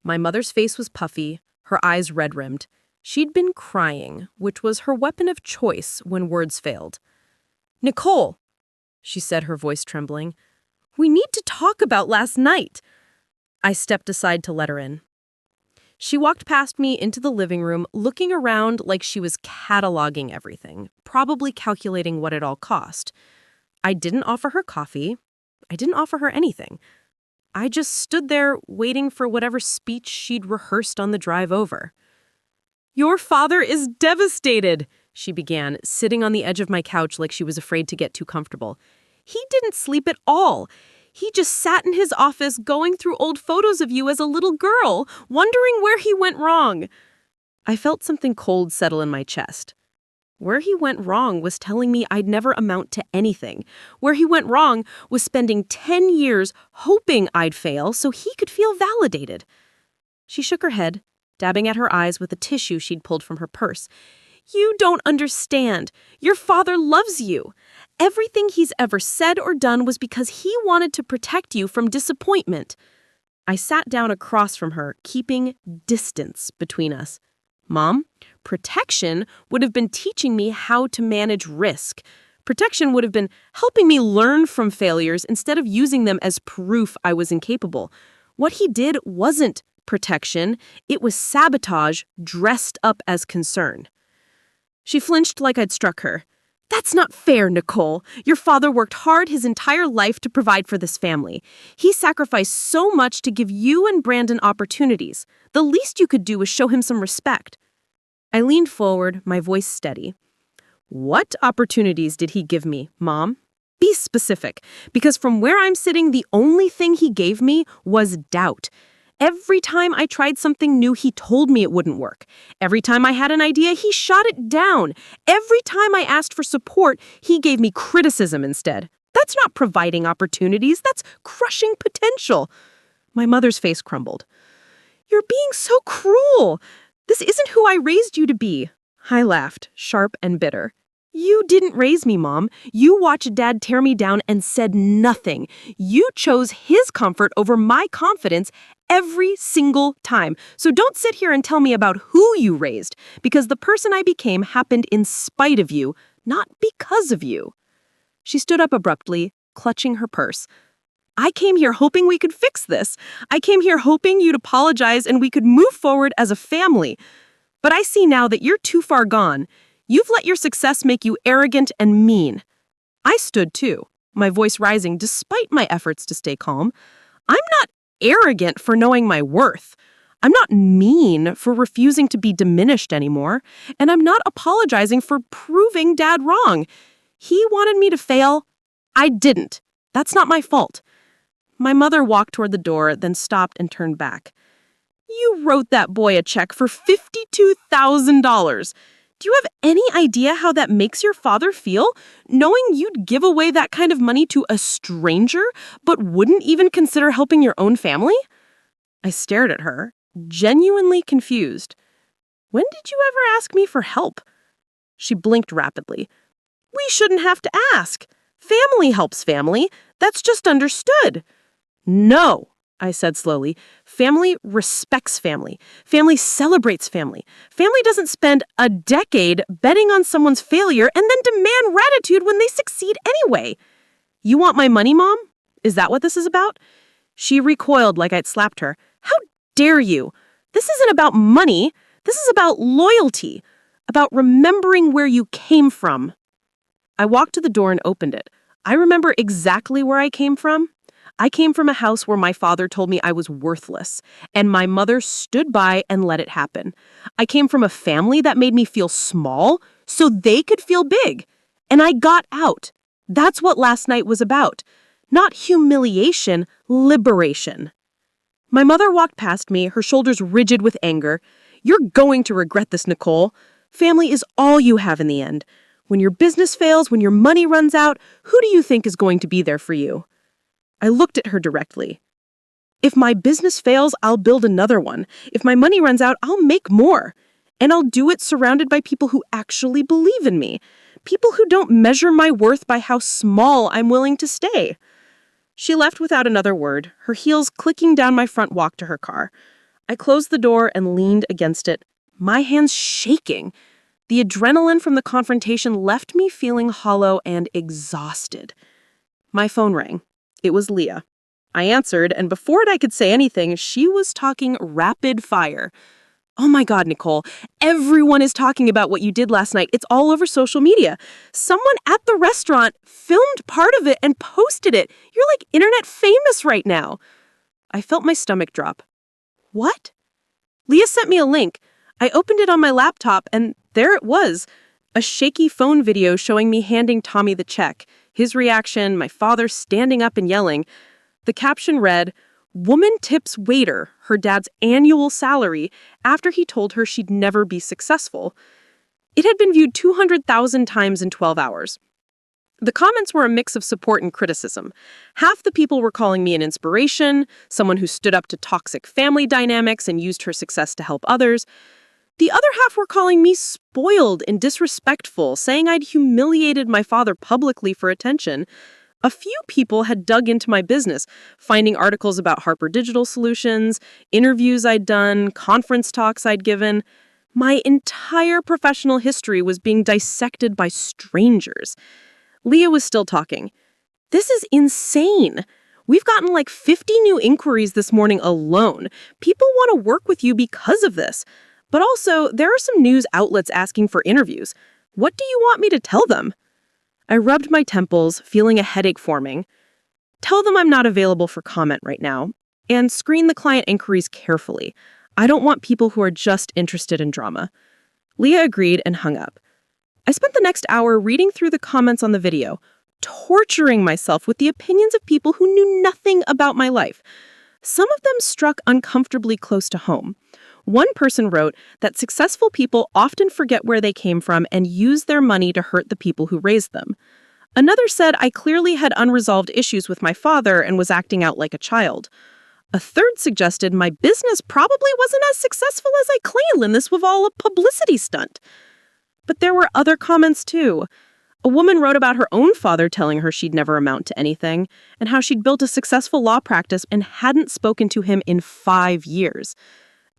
My mother's face was puffy, her eyes red-rimmed. She'd been crying, which was her weapon of choice when words failed. "Nicole," she said, her voice trembling, "we need to talk about last night." I stepped aside to let her in. She walked past me into the living room, looking around like she was cataloging everything, probably calculating what it all cost. I didn't offer her coffee. I didn't offer her anything. I just stood there waiting for whatever speech she'd rehearsed on the drive over. "Your father is devastated," she began, sitting on the edge of my couch like she was afraid to get too comfortable. "He didn't sleep at all. He just sat in his office going through old photos of you as a little girl, wondering where he went wrong." I felt something cold settle in my chest. Where he went wrong was telling me I'd never amount to anything. Where he went wrong was spending 10 years hoping I'd fail so he could feel validated. She shook her head, dabbing at her eyes with a tissue she'd pulled from her purse. "You don't understand. Your father loves you. Everything he's ever said or done was because he wanted to protect you from disappointment." I sat down across from her, keeping distance between us. "Mom, protection would have been teaching me how to manage risk. Protection would have been helping me learn from failures instead of using them as proof I was incapable. What he did wasn't protection. It was sabotage dressed up as concern." She flinched like I'd struck her. "That's not fair, Nicole. Your father worked hard his entire life to provide for this family. He sacrificed so much to give you and Brandon opportunities. The least you could do was show him some respect." I leaned forward, my voice steady. "What opportunities did he give me, Mom? Be specific, because from where I'm sitting, the only thing he gave me was doubt. Every time I tried something new, he told me it wouldn't work. Every time I had an idea, he shot it down. Every time I asked for support, he gave me criticism instead. That's not providing opportunities, that's crushing potential." My mother's face crumbled. "You're being so cruel. This isn't who I raised you to be." I laughed, sharp and bitter. "You didn't raise me, Mom. You watched Dad tear me down and said nothing. You chose his comfort over my confidence every single time. So don't sit here and tell me about who you raised, because the person I became happened in spite of you, not because of you." She stood up abruptly, clutching her purse. "I came here hoping we could fix this. I came here hoping you'd apologize and we could move forward as a family. But I see now that you're too far gone. You've let your success make you arrogant and mean." I stood too, my voice rising despite my efforts to stay calm. "I'm not arrogant for knowing my worth. I'm not mean for refusing to be diminished anymore. And I'm not apologizing for proving Dad wrong. He wanted me to fail. I didn't. That's not my fault." My mother walked toward the door, then stopped and turned back. "You wrote that boy a check for $52,000. Do you have any idea how that makes your father feel, knowing you'd give away that kind of money to a stranger, but wouldn't even consider helping your own family?" I stared at her, genuinely confused. "When did you ever ask me for help?" She blinked rapidly. "We shouldn't have to ask. Family helps family. That's just understood." "No," I said slowly. "Family respects family. Family celebrates family. Family doesn't spend a decade betting on someone's failure and then demand gratitude when they succeed anyway. You want my money, Mom? Is that what this is about?" She recoiled like I'd slapped her. "How dare you? This isn't about money. This is about loyalty, about remembering where you came from." I walked to the door and opened it. I remember exactly where I came from. I came from a house where my father told me I was worthless, and my mother stood by and let it happen. I came from a family that made me feel small so they could feel big, and I got out. That's what last night was about. Not humiliation, liberation. My mother walked past me, her shoulders rigid with anger. You're going to regret this, Nicole. Family is all you have in the end. When your business fails, when your money runs out, who do you think is going to be there for you? I looked at her directly. If my business fails, I'll build another one. If my money runs out, I'll make more. And I'll do it surrounded by people who actually believe in me. People who don't measure my worth by how small I'm willing to stay. She left without another word, her heels clicking down my front walk to her car. I closed the door and leaned against it, my hands shaking. The adrenaline from the confrontation left me feeling hollow and exhausted. My phone rang. It was Leah. I answered, and before I could say anything, she was talking rapid fire. Oh my God, Nicole, everyone is talking about what you did last night. It's all over social media. Someone at the restaurant filmed part of it and posted it. You're like internet famous right now. I felt my stomach drop. What? Leah sent me a link. I opened it on my laptop, and there it was. A shaky phone video showing me handing Tommy the check. His reaction, my father standing up and yelling. The caption read, "Woman tips waiter her dad's annual salary after he told her she'd never be successful." It had been viewed 200,000 times in 12 hours. The comments were a mix of support and criticism. Half the people were calling me an inspiration, someone who stood up to toxic family dynamics and used her success to help others. The other half were calling me spoiled and disrespectful, saying I'd humiliated my father publicly for attention. A few people had dug into my business, finding articles about Harper Digital Solutions, interviews I'd done, conference talks I'd given. My entire professional history was being dissected by strangers. Leah was still talking. This is insane. We've gotten like 50 new inquiries this morning alone. People want to work with you because of this. But also, there are some news outlets asking for interviews. What do you want me to tell them? I rubbed my temples, feeling a headache forming. Tell them I'm not available for comment right now, and screen the client inquiries carefully. I don't want people who are just interested in drama. Leah agreed and hung up. I spent the next hour reading through the comments on the video, torturing myself with the opinions of people who knew nothing about my life. Some of them struck uncomfortably close to home. One person wrote that successful people often forget where they came from and use their money to hurt the people who raised them. Another said I clearly had unresolved issues with my father and was acting out like a child. A third suggested my business probably wasn't as successful as I claimed and this was all a publicity stunt. But there were other comments too. A woman wrote about her own father telling her she'd never amount to anything and how she'd built a successful law practice and hadn't spoken to him in 5 years.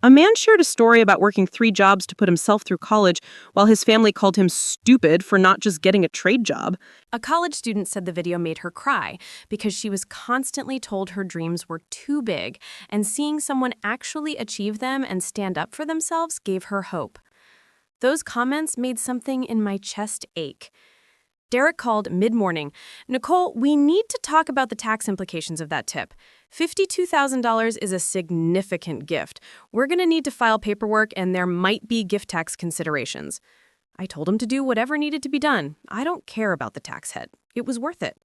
A man shared a story about working 3 jobs to put himself through college while his family called him stupid for not just getting a trade job. A college student said the video made her cry because she was constantly told her dreams were too big, and seeing someone actually achieve them and stand up for themselves gave her hope. Those comments made something in my chest ache. Derek called mid-morning. Nicole, we need to talk about the tax implications of that tip. $52,000 is a significant gift. We're going to need to file paperwork, and there might be gift tax considerations. I told him to do whatever needed to be done. I don't care about the tax hit. It was worth it.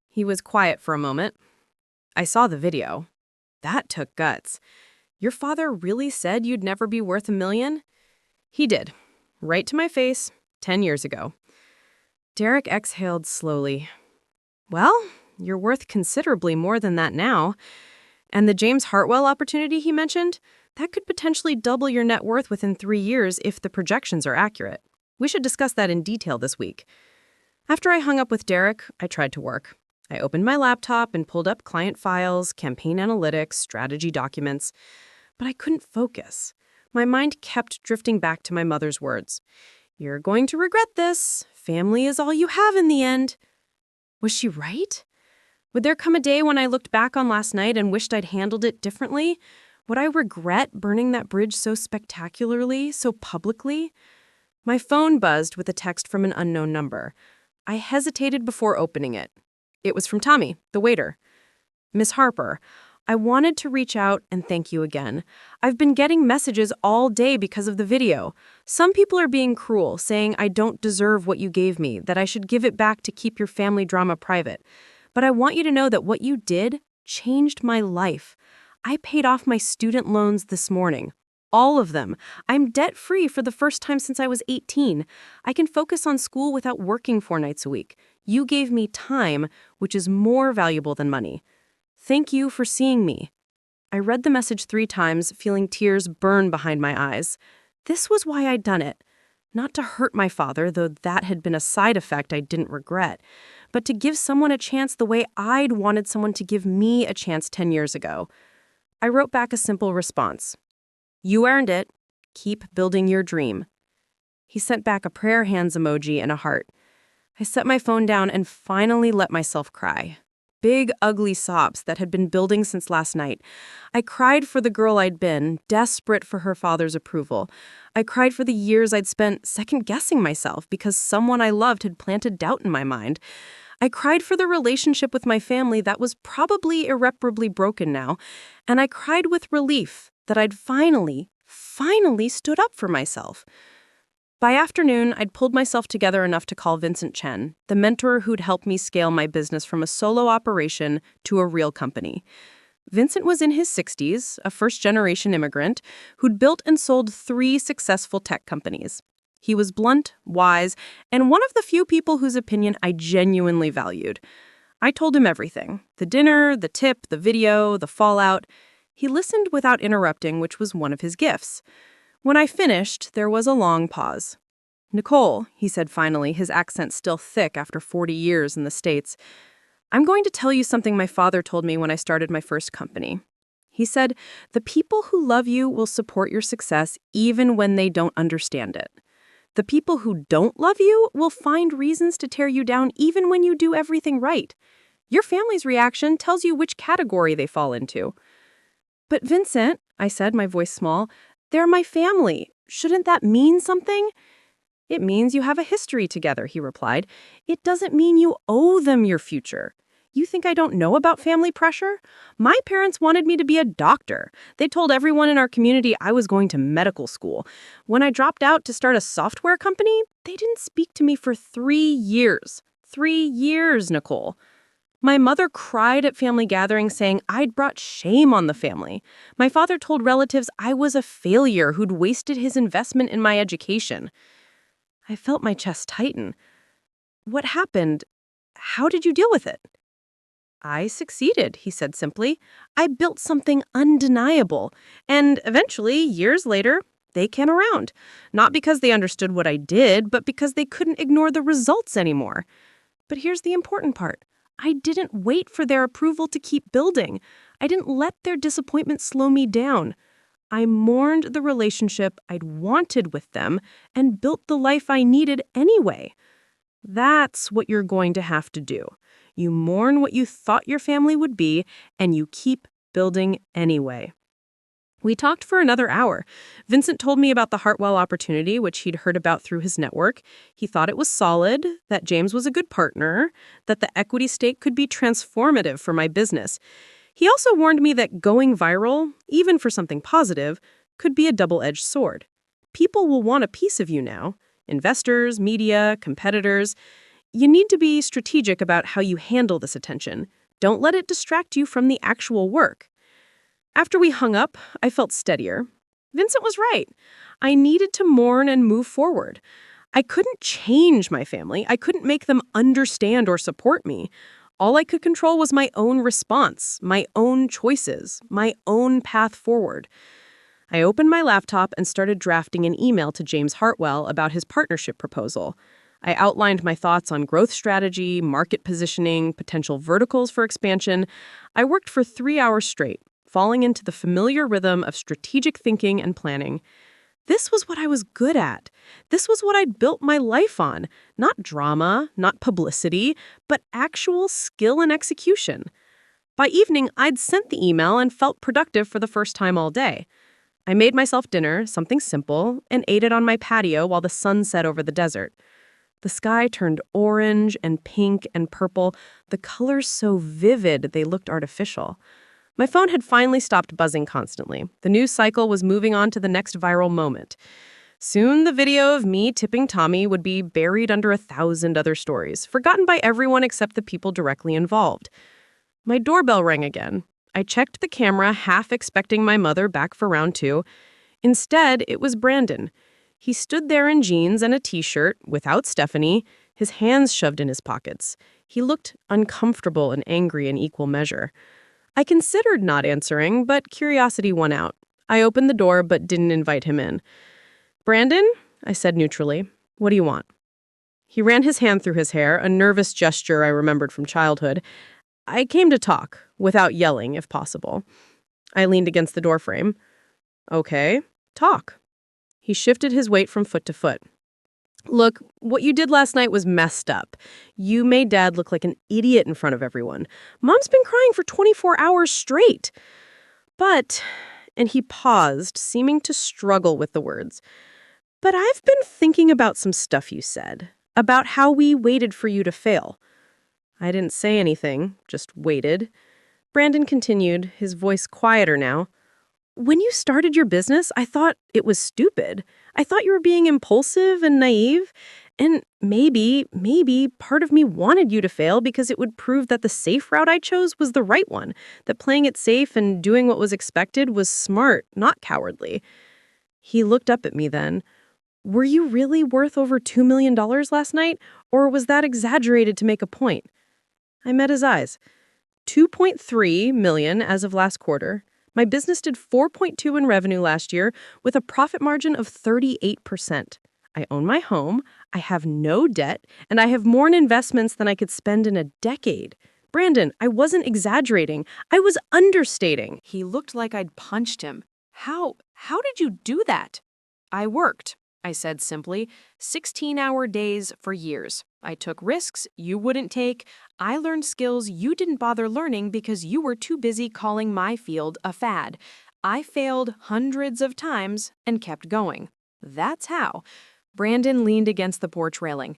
He was quiet for a moment. I saw the video. That took guts. Your father really said you'd never be worth $1 million? He did. Right to my face, 10 years ago. Derek exhaled slowly. Well, you're worth considerably more than that now. And the James Hartwell opportunity he mentioned, that could potentially double your net worth within 3 years if the projections are accurate. We should discuss that in detail this week. After I hung up with Derek, I tried to work. I opened my laptop and pulled up client files, campaign analytics, strategy documents. But I couldn't focus. My mind kept drifting back to my mother's words. You're going to regret this. Family is all you have in the end. Was she right? Would there come a day when I looked back on last night and wished I'd handled it differently? Would I regret burning that bridge so spectacularly, so publicly? My phone buzzed with a text from an unknown number. I hesitated before opening it. It was from Tommy, the waiter. Miss Harper, I wanted to reach out and thank you again. I've been getting messages all day because of the video. Some people are being cruel, saying I don't deserve what you gave me, that I should give it back to keep your family drama private. But I want you to know that what you did changed my life. I paid off my student loans this morning. All of them. I'm debt-free for the first time since I was 18. I can focus on school without working 4 nights a week. You gave me time, which is more valuable than money. Thank you for seeing me. I read the message 3 times, feeling tears burn behind my eyes. This was why I'd done it. Not to hurt my father, though that had been a side effect I didn't regret, but to give someone a chance the way I'd wanted someone to give me a chance 10 years ago. I wrote back a simple response. You earned it. Keep building your dream. He sent back a prayer hands emoji and a heart. I set my phone down and finally let myself cry. Big, ugly sobs that had been building since last night. I cried for the girl I'd been, desperate for her father's approval. I cried for the years I'd spent second-guessing myself because someone I loved had planted doubt in my mind. I cried for the relationship with my family that was probably irreparably broken now. And I cried with relief that I'd finally stood up for myself. By afternoon, I'd pulled myself together enough to call Vincent Chen, the mentor who'd helped me scale my business from a solo operation to a real company. Vincent was in his 60s, a first-generation immigrant who'd built and sold 3 successful tech companies. He was blunt, wise, and one of the few people whose opinion I genuinely valued. I told him everything: the dinner, the tip, the video, the fallout. He listened without interrupting, which was one of his gifts. When I finished, there was a long pause. Nicole, he said finally, his accent still thick after 40 years in the States, I'm going to tell you something my father told me when I started my first company. He said, the people who love you will support your success even when they don't understand it. The people who don't love you will find reasons to tear you down even when you do everything right. Your family's reaction tells you which category they fall into. But Vincent, I said, my voice small, they're my family. Shouldn't that mean something? It means you have a history together, he replied. It doesn't mean you owe them your future. You think I don't know about family pressure? My parents wanted me to be a doctor. They told everyone in our community I was going to medical school. When I dropped out to start a software company, they didn't speak to me for 3 years. 3 years, Nicole. My mother cried at family gatherings saying I'd brought shame on the family. My father told relatives I was a failure who'd wasted his investment in my education. I felt my chest tighten. What happened? How did you deal with it? I succeeded, he said simply. I built something undeniable. And eventually, years later, they came around. Not because they understood what I did, but because they couldn't ignore the results anymore. But here's the important part. I didn't wait for their approval to keep building. I didn't let their disappointment slow me down. I mourned the relationship I'd wanted with them and built the life I needed anyway. That's what you're going to have to do. You mourn what you thought your family would be, and you keep building anyway. We talked for another hour. Vincent told me about the Hartwell opportunity, which he'd heard about through his network. He thought it was solid, that James was a good partner, that the equity stake could be transformative for my business. He also warned me that going viral, even for something positive, could be a double-edged sword. People will want a piece of you now. Investors, media, competitors. You need to be strategic about how you handle this attention. Don't let it distract you from the actual work. After we hung up, I felt steadier. Vincent was right. I needed to mourn and move forward. I couldn't change my family. I couldn't make them understand or support me. All I could control was my own response, my own choices, my own path forward. I opened my laptop and started drafting an email to James Hartwell about his partnership proposal. I outlined my thoughts on growth strategy, market positioning, potential verticals for expansion. I worked for 3 hours straight, falling into the familiar rhythm of strategic thinking and planning. This was what I was good at. This was what I'd built my life on. Not drama, not publicity, but actual skill and execution. By evening, I'd sent the email and felt productive for the first time all day. I made myself dinner, something simple, and ate it on my patio while the sun set over the desert. The sky turned orange and pink and purple, the colors so vivid they looked artificial. My phone had finally stopped buzzing constantly. The news cycle was moving on to the next viral moment. Soon, the video of me tipping Tommy would be buried under 1,000 other stories, forgotten by everyone except the people directly involved. My doorbell rang again. I checked the camera, half expecting my mother back for round 2. Instead, it was Brandon. He stood there in jeans and a t-shirt, without Stephanie, his hands shoved in his pockets. He looked uncomfortable and angry in equal measure. I considered not answering, but curiosity won out. I opened the door but didn't invite him in. "Brandon," I said neutrally, "what do you want?" He ran his hand through his hair, a nervous gesture I remembered from childhood. "I came to talk, without yelling, if possible." I leaned against the doorframe. "Okay, talk." He shifted his weight from foot to foot. "Look, what you did last night was messed up. You made Dad look like an idiot in front of everyone. Mom's been crying for 24 hours straight. But," and he paused, seeming to struggle with the words, "but I've been thinking about some stuff you said, about how we waited for you to fail." I didn't say anything, just waited. Brandon continued, his voice quieter now. "When you started your business, I thought it was stupid. I thought you were being impulsive and naive. And maybe part of me wanted you to fail because it would prove that the safe route I chose was the right one, that playing it safe and doing what was expected was smart, not cowardly." He looked up at me then. "Were you really worth over $2 million last night, or was that exaggerated to make a point?" I met his eyes. $2.3 million as of last quarter. My business did $4.2 in revenue last year with a profit margin of 38%. I own my home, I have no debt, and I have more in investments than I could spend in a decade. Brandon, I wasn't exaggerating. I was understating. He looked like I'd punched him. How did you do that?" "I worked," I said simply. 16-hour days for years. I took risks you wouldn't take. I learned skills you didn't bother learning because you were too busy calling my field a fad. I failed hundreds of times and kept going. That's how." Brandon leaned against the porch railing.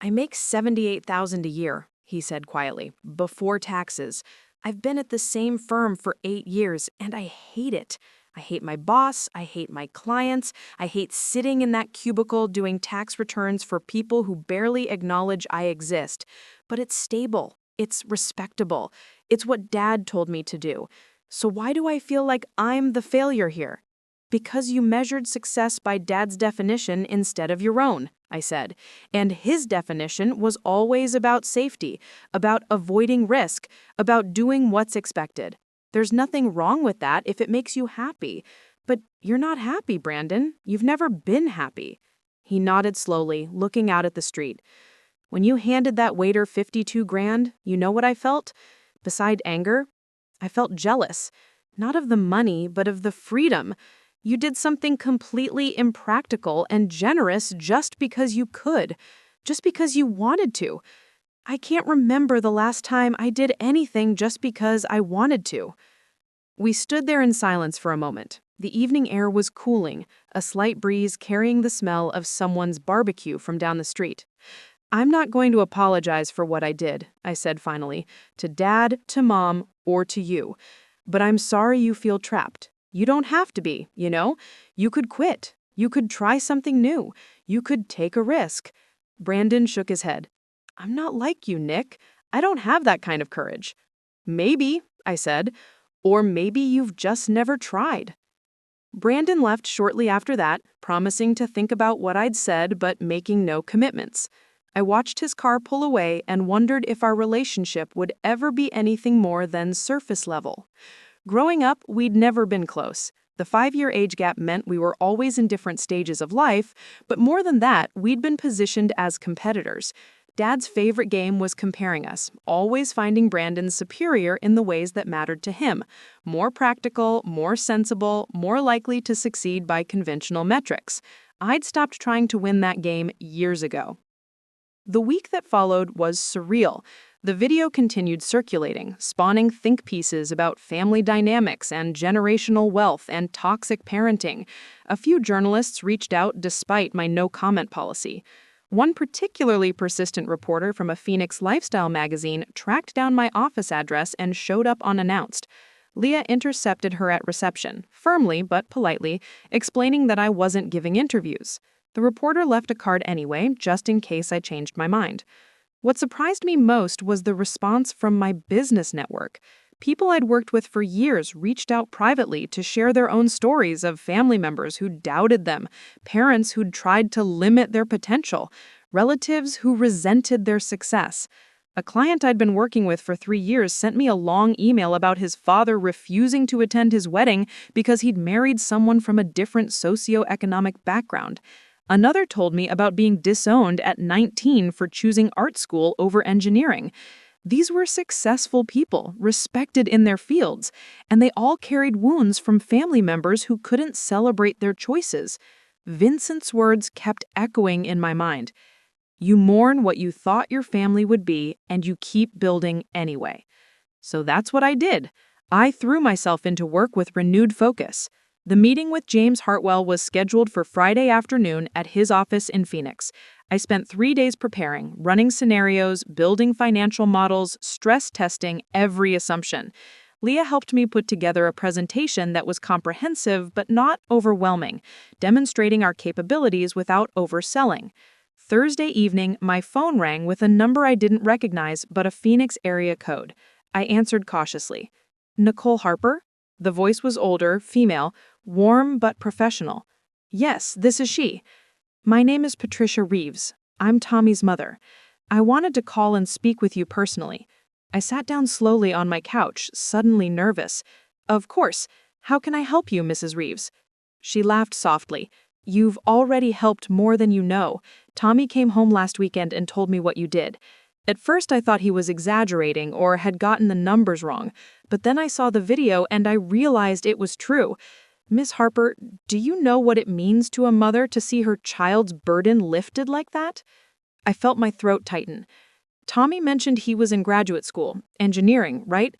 "I make $78,000 a year," he said quietly, "before taxes. I've been at the same firm for 8 years, and I hate it. I hate my boss, I hate my clients, I hate sitting in that cubicle doing tax returns for people who barely acknowledge I exist. But it's stable, it's respectable, it's what Dad told me to do. So why do I feel like I'm the failure here?" "Because you measured success by Dad's definition instead of your own," I said. "And his definition was always about safety, about avoiding risk, about doing what's expected. There's nothing wrong with that if it makes you happy. But you're not happy, Brandon. You've never been happy." He nodded slowly, looking out at the street. "When you handed that waiter 52 grand, you know what I felt? Beside anger, I felt jealous. Not of the money, but of the freedom. You did something completely impractical and generous just because you could, just because you wanted to. I can't remember the last time I did anything just because I wanted to." We stood there in silence for a moment. The evening air was cooling, a slight breeze carrying the smell of someone's barbecue from down the street. "I'm not going to apologize for what I did," I said finally, "to Dad, to Mom, or to you. But I'm sorry you feel trapped. You don't have to be, you know? You could quit. You could try something new. You could take a risk." Brandon shook his head. "I'm not like you, Nick. I don't have that kind of courage." "Maybe," I said, "or maybe you've just never tried." Brandon left shortly after that, promising to think about what I'd said but making no commitments. I watched his car pull away and wondered if our relationship would ever be anything more than surface level. Growing up, we'd never been close. The 5-year age gap meant we were always in different stages of life, but more than that, we'd been positioned as competitors. Dad's favorite game was comparing us, always finding Brandon superior in the ways that mattered to him. More practical, more sensible, more likely to succeed by conventional metrics. I'd stopped trying to win that game years ago. The week that followed was surreal. The video continued circulating, spawning think pieces about family dynamics and generational wealth and toxic parenting. A few journalists reached out despite my no-comment policy. One particularly persistent reporter from a Phoenix lifestyle magazine tracked down my office address and showed up unannounced. Leah intercepted her at reception, firmly but politely, explaining that I wasn't giving interviews. The reporter left a card anyway, just in case I changed my mind. What surprised me most was the response from my business network. People I'd worked with for years reached out privately to share their own stories of family members who doubted them, parents who'd tried to limit their potential, relatives who resented their success. A client I'd been working with for 3 years sent me a long email about his father refusing to attend his wedding because he'd married someone from a different socioeconomic background. Another told me about being disowned at 19 for choosing art school over engineering. These were successful people, respected in their fields, and they all carried wounds from family members who couldn't celebrate their choices. Vincent's words kept echoing in my mind. You mourn what you thought your family would be, and you keep building anyway. So that's what I did. I threw myself into work with renewed focus. The meeting with James Hartwell was scheduled for Friday afternoon at his office in Phoenix. I spent 3 days preparing, running scenarios, building financial models, stress testing every assumption. Leah helped me put together a presentation that was comprehensive but not overwhelming, demonstrating our capabilities without overselling. Thursday evening, my phone rang with a number I didn't recognize but a Phoenix area code. I answered cautiously. Nicole Harper? The voice was older, female, warm but professional. Yes, this is she. My name is Patricia Reeves. I'm Tommy's mother. I wanted to call and speak with you personally. I sat down slowly on my couch, suddenly nervous. Of course. How can I help you, Mrs. Reeves? She laughed softly. You've already helped more than you know. Tommy came home last weekend and told me what you did. At first I thought he was exaggerating or had gotten the numbers wrong, but then I saw the video and I realized it was true. Miss Harper, do you know what it means to a mother to see her child's burden lifted like that? I felt my throat tighten. Tommy mentioned he was in graduate school, engineering, right?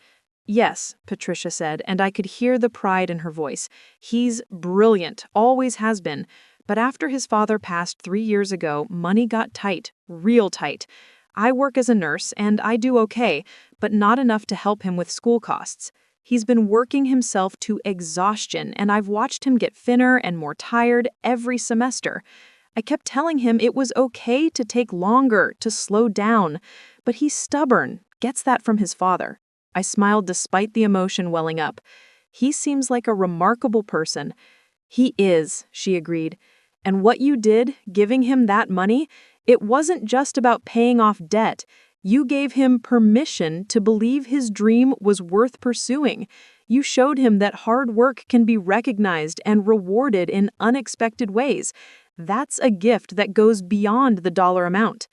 Yes, Patricia said, and I could hear the pride in her voice. He's brilliant, always has been. But after his father passed 3 years ago, money got tight, real tight. I work as a nurse, and I do okay, but not enough to help him with school costs. He's been working himself to exhaustion, and I've watched him get thinner and more tired every semester. I kept telling him it was okay to take longer, to slow down, but he's stubborn, gets that from his father. I smiled despite the emotion welling up. He seems like a remarkable person. He is, she agreed. And what you did, giving him that money, it wasn't just about paying off debt. You gave him permission to believe his dream was worth pursuing. You showed him that hard work can be recognized and rewarded in unexpected ways. That's a gift that goes beyond the dollar amount.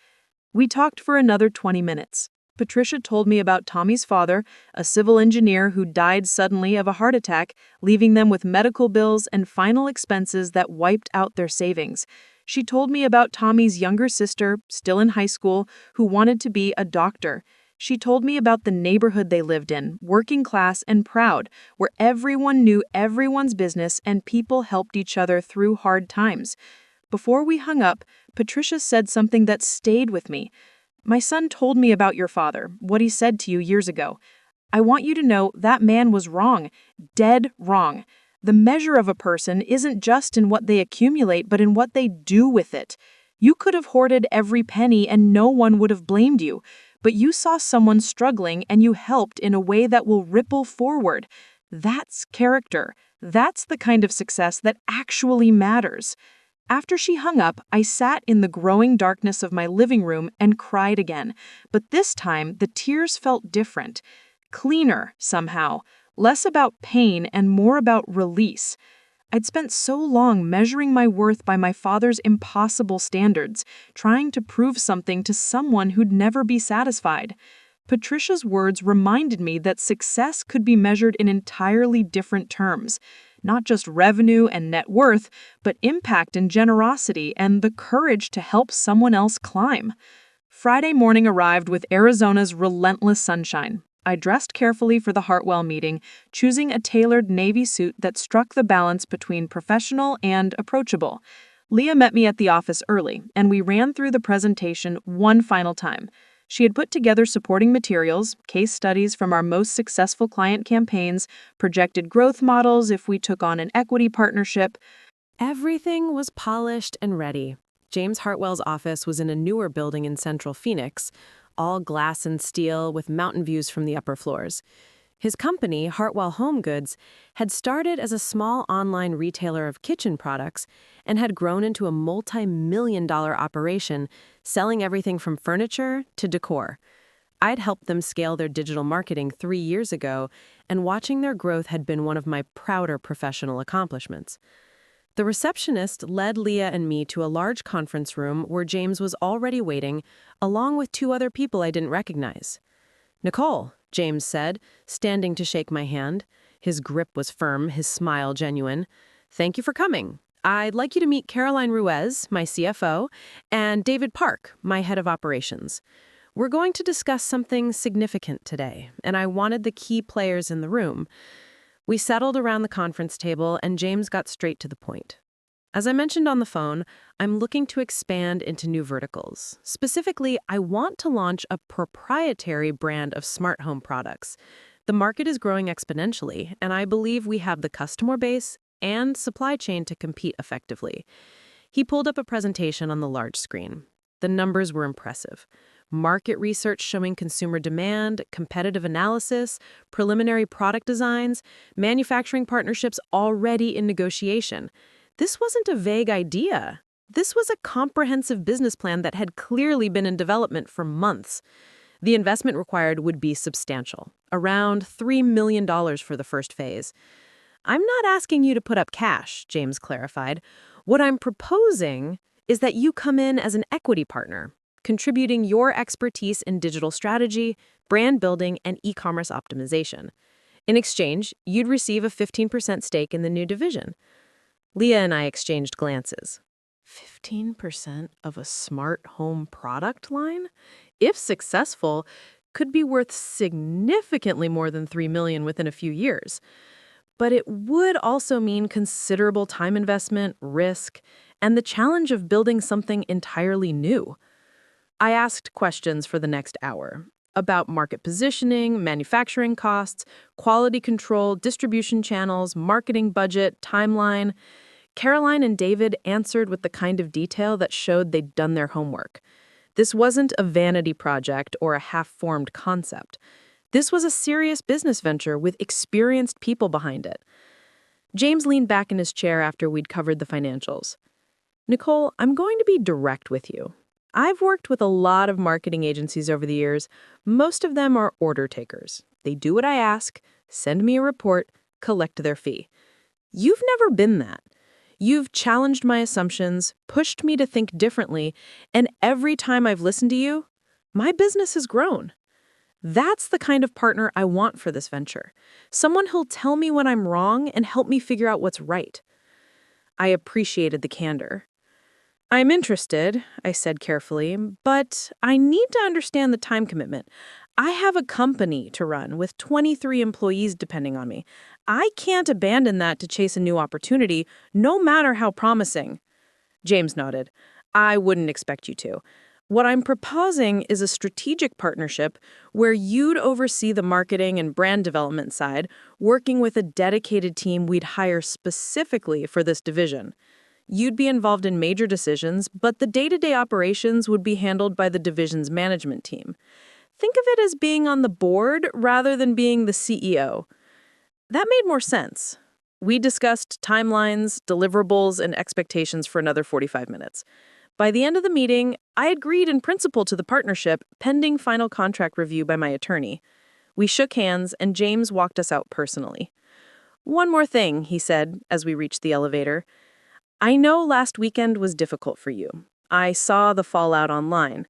We talked for another 20 minutes. Patricia told me about Tommy's father, a civil engineer who died suddenly of a heart attack, leaving them with medical bills and final expenses that wiped out their savings. She told me about Tommy's younger sister, still in high school, who wanted to be a doctor. She told me about the neighborhood they lived in, working class and proud, where everyone knew everyone's business and people helped each other through hard times. Before we hung up, Patricia said something that stayed with me. My son told me about your father, what he said to you years ago. I want you to know that man was wrong, dead wrong. The measure of a person isn't just in what they accumulate, but in what they do with it. You could have hoarded every penny and no one would have blamed you, but you saw someone struggling and you helped in a way that will ripple forward. That's character. That's the kind of success that actually matters. After she hung up, I sat in the growing darkness of my living room and cried again, but this time the tears felt different, cleaner somehow, less about pain and more about release. I'd spent so long measuring my worth by my father's impossible standards, trying to prove something to someone who'd never be satisfied. Patricia's words reminded me that success could be measured in entirely different terms. Not just revenue and net worth, but impact and generosity and the courage to help someone else climb. Friday morning arrived with Arizona's relentless sunshine. I dressed carefully for the Hartwell meeting, choosing a tailored navy suit that struck the balance between professional and approachable. Leah met me at the office early, and we ran through the presentation one final time. She had put together supporting materials, case studies from our most successful client campaigns, projected growth models if we took on an equity partnership. Everything was polished and ready. James Hartwell's office was in a newer building in central Phoenix, all glass and steel with mountain views from the upper floors. His company, Hartwell Home Goods, had started as a small online retailer of kitchen products and had grown into a multi-million-dollar operation, selling everything from furniture to decor. I'd helped them scale their digital marketing 3 years ago, and watching their growth had been one of my prouder professional accomplishments. The receptionist led Leah and me to a large conference room where James was already waiting, along with 2 other people I didn't recognize. "Nicole," James said, standing to shake my hand. His grip was firm, his smile genuine. "Thank you for coming. I'd like you to meet Caroline Ruiz, my CFO, and David Park, my head of operations. We're going to discuss something significant today, and I wanted the key players in the room." We settled around the conference table, and James got straight to the point. As I mentioned on the phone, I'm looking to expand into new verticals. Specifically, I want to launch a proprietary brand of smart home products. The market is growing exponentially, and I believe we have the customer base and supply chain to compete effectively. He pulled up a presentation on the large screen. The numbers were impressive. Market research showing consumer demand, competitive analysis, preliminary product designs, manufacturing partnerships already in negotiation. This wasn't a vague idea. This was a comprehensive business plan that had clearly been in development for months. The investment required would be substantial, around $3 million for the first phase. "I'm not asking you to put up cash," James clarified. "What I'm proposing is that you come in as an equity partner, contributing your expertise in digital strategy, brand building, and e-commerce optimization. In exchange, you'd receive a 15% stake in the new division." Leah and I exchanged glances. 15% of a smart home product line, if successful, could be worth significantly more than $3 million within a few years. But it would also mean considerable time investment, risk, and the challenge of building something entirely new. I asked questions for the next hour about market positioning, manufacturing costs, quality control, distribution channels, marketing budget, timeline. Caroline and David answered with the kind of detail that showed they'd done their homework. This wasn't a vanity project or a half-formed concept. This was a serious business venture with experienced people behind it. James leaned back in his chair after we'd covered the financials. "Nicole, I'm going to be direct with you. I've worked with a lot of marketing agencies over the years. Most of them are order takers. They do what I ask, send me a report, collect their fee. You've never been that. You've challenged my assumptions, pushed me to think differently, and every time I've listened to you, my business has grown. That's the kind of partner I want for this venture. Someone who'll tell me when I'm wrong and help me figure out what's right." I appreciated the candor. "I'm interested," I said carefully, "but I need to understand the time commitment. I have a company to run with 23 employees depending on me. I can't abandon that to chase a new opportunity, no matter how promising." James nodded. "I wouldn't expect you to. What I'm proposing is a strategic partnership where you'd oversee the marketing and brand development side, working with a dedicated team we'd hire specifically for this division. You'd be involved in major decisions, but the day-to-day operations would be handled by the division's management team. Think of it as being on the board rather than being the CEO." That made more sense. We discussed timelines, deliverables, and expectations for another 45 minutes. By the end of the meeting, I agreed in principle to the partnership, pending final contract review by my attorney. We shook hands, and James walked us out personally. "One more thing," he said as we reached the elevator. "I know last weekend was difficult for you. I saw the fallout online.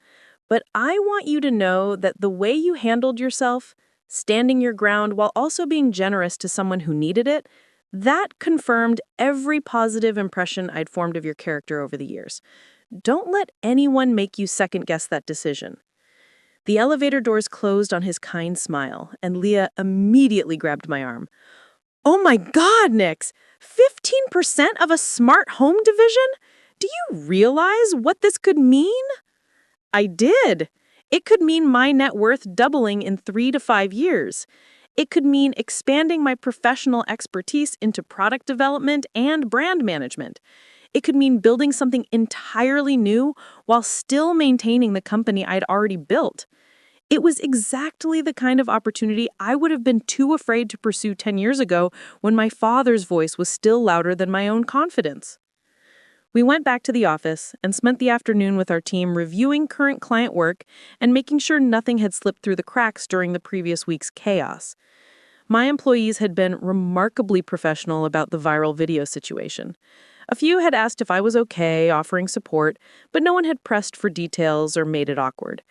But I want you to know that the way you handled yourself, standing your ground while also being generous to someone who needed it, that confirmed every positive impression I'd formed of your character over the years. Don't let anyone make you second-guess that decision." The elevator doors closed on his kind smile, and Leah immediately grabbed my arm. "Oh my God, Nix! 15% of a smart home division? Do you realize what this could mean?" I did. It could mean my net worth doubling in 3 to 5 years. It could mean expanding my professional expertise into product development and brand management. It could mean building something entirely new while still maintaining the company I'd already built. It was exactly the kind of opportunity I would have been too afraid to pursue 10 years ago when my father's voice was still louder than my own confidence. We went back to the office and spent the afternoon with our team reviewing current client work and making sure nothing had slipped through the cracks during the previous week's chaos. My employees had been remarkably professional about the viral video situation. A few had asked if I was okay, offering support, but no one had pressed for details or made it awkward.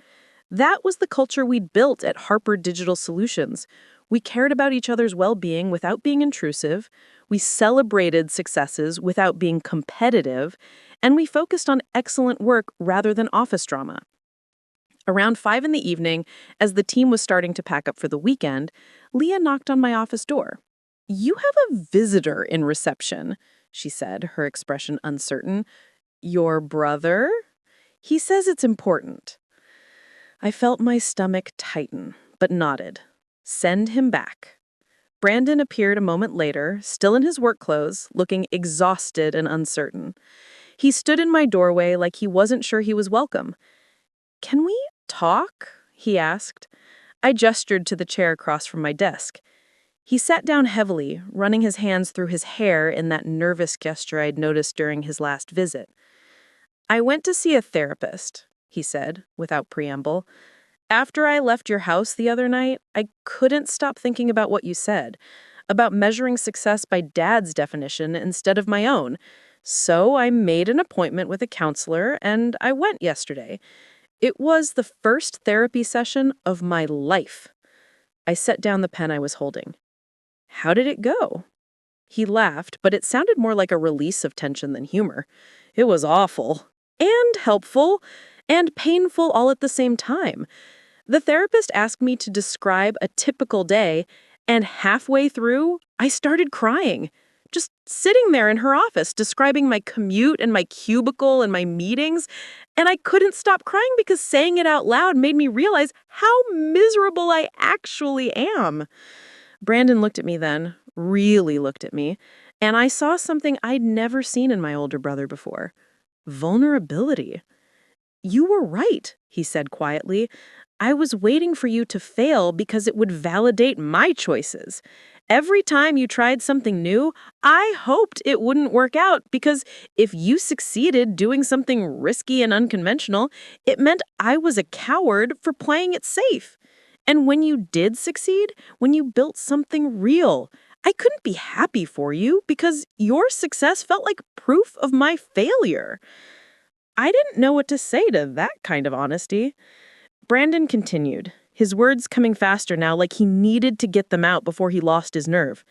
That was the culture we'd built at Harper Digital Solutions. We cared about each other's well-being without being intrusive, we celebrated successes without being competitive, and we focused on excellent work rather than office drama. Around 5 in the evening, as the team was starting to pack up for the weekend, Leah knocked on my office door. "You have a visitor in reception," she said, her expression uncertain. "Your brother? He says it's important." I felt my stomach tighten, but nodded. Send him back. Brandon appeared a moment later, still in his work clothes, looking exhausted and uncertain. He stood in my doorway like he wasn't sure he was welcome. "Can we talk?" he asked. I gestured to the chair across from my desk. He sat down heavily, running his hands through his hair in that nervous gesture I'd noticed during his last visit. "I went to see a therapist," he said, without preamble. "After I left your house the other night, I couldn't stop thinking about what you said, about measuring success by Dad's definition instead of my own. So I made an appointment with a counselor, and I went yesterday. It was the first therapy session of my life." I set down the pen I was holding. "How did it go?" He laughed, but it sounded more like a release of tension than humor. "It was awful, and helpful, and painful all at the same time. The therapist asked me to describe a typical day, and halfway through, I started crying. Just sitting there in her office, describing my commute and my cubicle and my meetings, and I couldn't stop crying because saying it out loud made me realize how miserable I actually am." Brandon looked at me then, really looked at me, and I saw something I'd never seen in my older brother before. Vulnerability. "You were right," he said quietly. "I was waiting for you to fail because it would validate my choices. Every time you tried something new, I hoped it wouldn't work out because if you succeeded doing something risky and unconventional, it meant I was a coward for playing it safe. And when you did succeed, when you built something real, I couldn't be happy for you because your success felt like proof of my failure." I didn't know what to say to that kind of honesty. Brandon continued, his words coming faster now like he needed to get them out before he lost his nerve.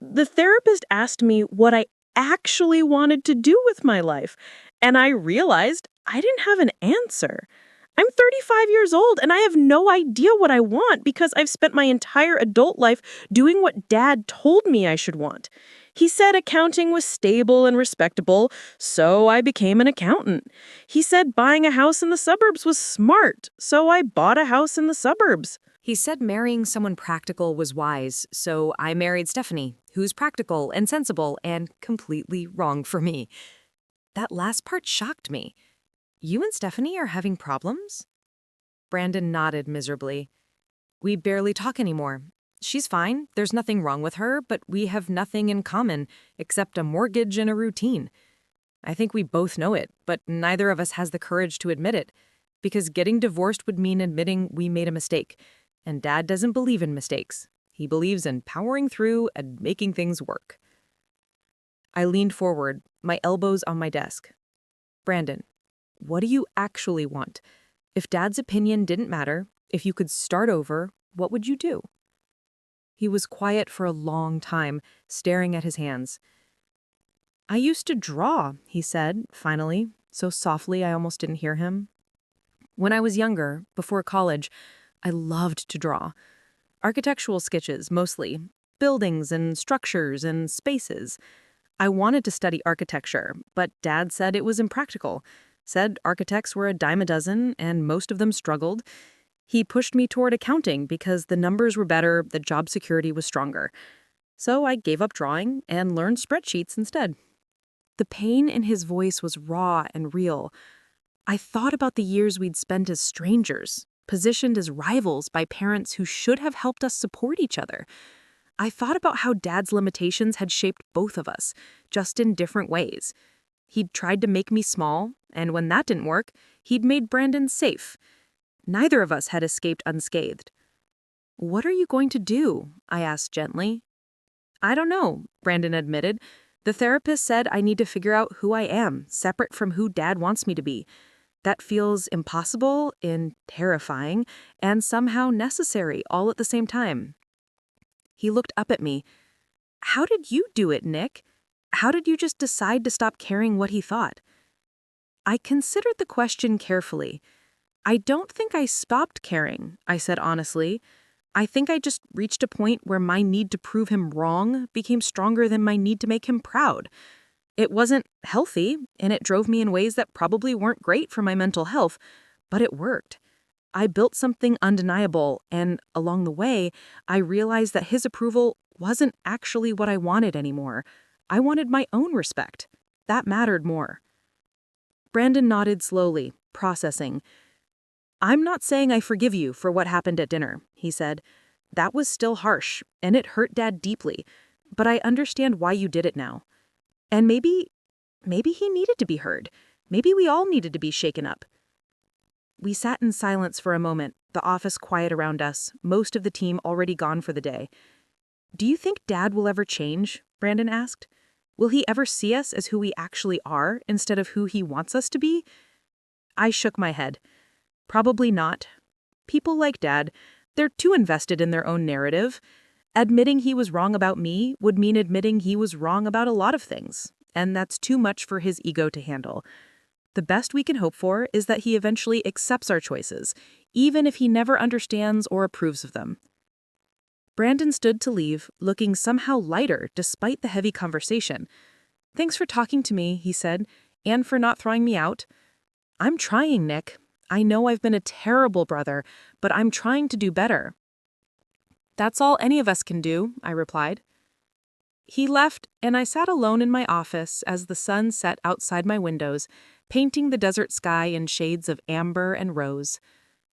"The therapist asked me what I actually wanted to do with my life, and I realized I didn't have an answer. I'm 35 years old, and I have no idea what I want because I've spent my entire adult life doing what Dad told me I should want. He said accounting was stable and respectable, so I became an accountant. He said buying a house in the suburbs was smart, so I bought a house in the suburbs." He said marrying someone practical was wise, so I married Stephanie, who's practical and sensible and completely wrong for me. That last part shocked me. "You and Stephanie are having problems?" Brandon nodded miserably. "We barely talk anymore. She's fine, there's nothing wrong with her, but we have nothing in common except a mortgage and a routine. I think we both know it, but neither of us has the courage to admit it, because getting divorced would mean admitting we made a mistake, and Dad doesn't believe in mistakes. He believes in powering through and making things work." I leaned forward, my elbows on my desk. "Brandon, what do you actually want? If Dad's opinion didn't matter, if you could start over, what would you do?" He was quiet for a long time, staring at his hands. "I used to draw," he said, finally, so softly I almost didn't hear him. "When I was younger, before college, I loved to draw. Architectural sketches, mostly. Buildings and structures and spaces. I wanted to study architecture, but Dad said it was impractical. said architects were a dime a dozen and most of them struggled. He pushed me toward accounting because the numbers were better, the job security was stronger. So I gave up drawing and learned spreadsheets instead. The pain in his voice was raw and real. I thought about the years we'd spent as strangers, positioned as rivals by parents who should have helped us support each other. I thought about how Dad's limitations had shaped both of us, just in different ways. He'd tried to make me small, and when that didn't work, he'd made Brandon safe. Neither of us had escaped unscathed. "What are you going to do?" I asked gently. "I don't know," Brandon admitted. "The therapist said I need to figure out who I am, separate from who Dad wants me to be. That feels impossible and terrifying, and somehow necessary all at the same time." He looked up at me. "How did you do it, Nick? How did you just decide to stop caring what he thought?" I considered the question carefully. "I don't think I stopped caring," I said honestly. "I think I just reached a point where my need to prove him wrong became stronger than my need to make him proud. It wasn't healthy, and it drove me in ways that probably weren't great for my mental health, but it worked. I built something undeniable, and along the way, I realized that his approval wasn't actually what I wanted anymore. I wanted my own respect. That mattered more." Brandon nodded slowly, processing. "I'm not saying I forgive you for what happened at dinner," he said. "That was still harsh, and it hurt Dad deeply, but I understand why you did it now. And maybe he needed to be heard. Maybe we all needed to be shaken up." We sat in silence for a moment, the office quiet around us, most of the team already gone for the day. "Do you think Dad will ever change?" Brandon asked. "Will he ever see us as who we actually are instead of who he wants us to be?" I shook my head. "Probably not. People like Dad, they're too invested in their own narrative. Admitting he was wrong about me would mean admitting he was wrong about a lot of things, and that's too much for his ego to handle. The best we can hope for is that he eventually accepts our choices, even if he never understands or approves of them." Brandon stood to leave, looking somehow lighter despite the heavy conversation. "Thanks for talking to me," he said, "and for not throwing me out. I'm trying, Nick. I know I've been a terrible brother, but I'm trying to do better." "That's all any of us can do," I replied. He left, and I sat alone in my office as the sun set outside my windows, painting the desert sky in shades of amber and rose.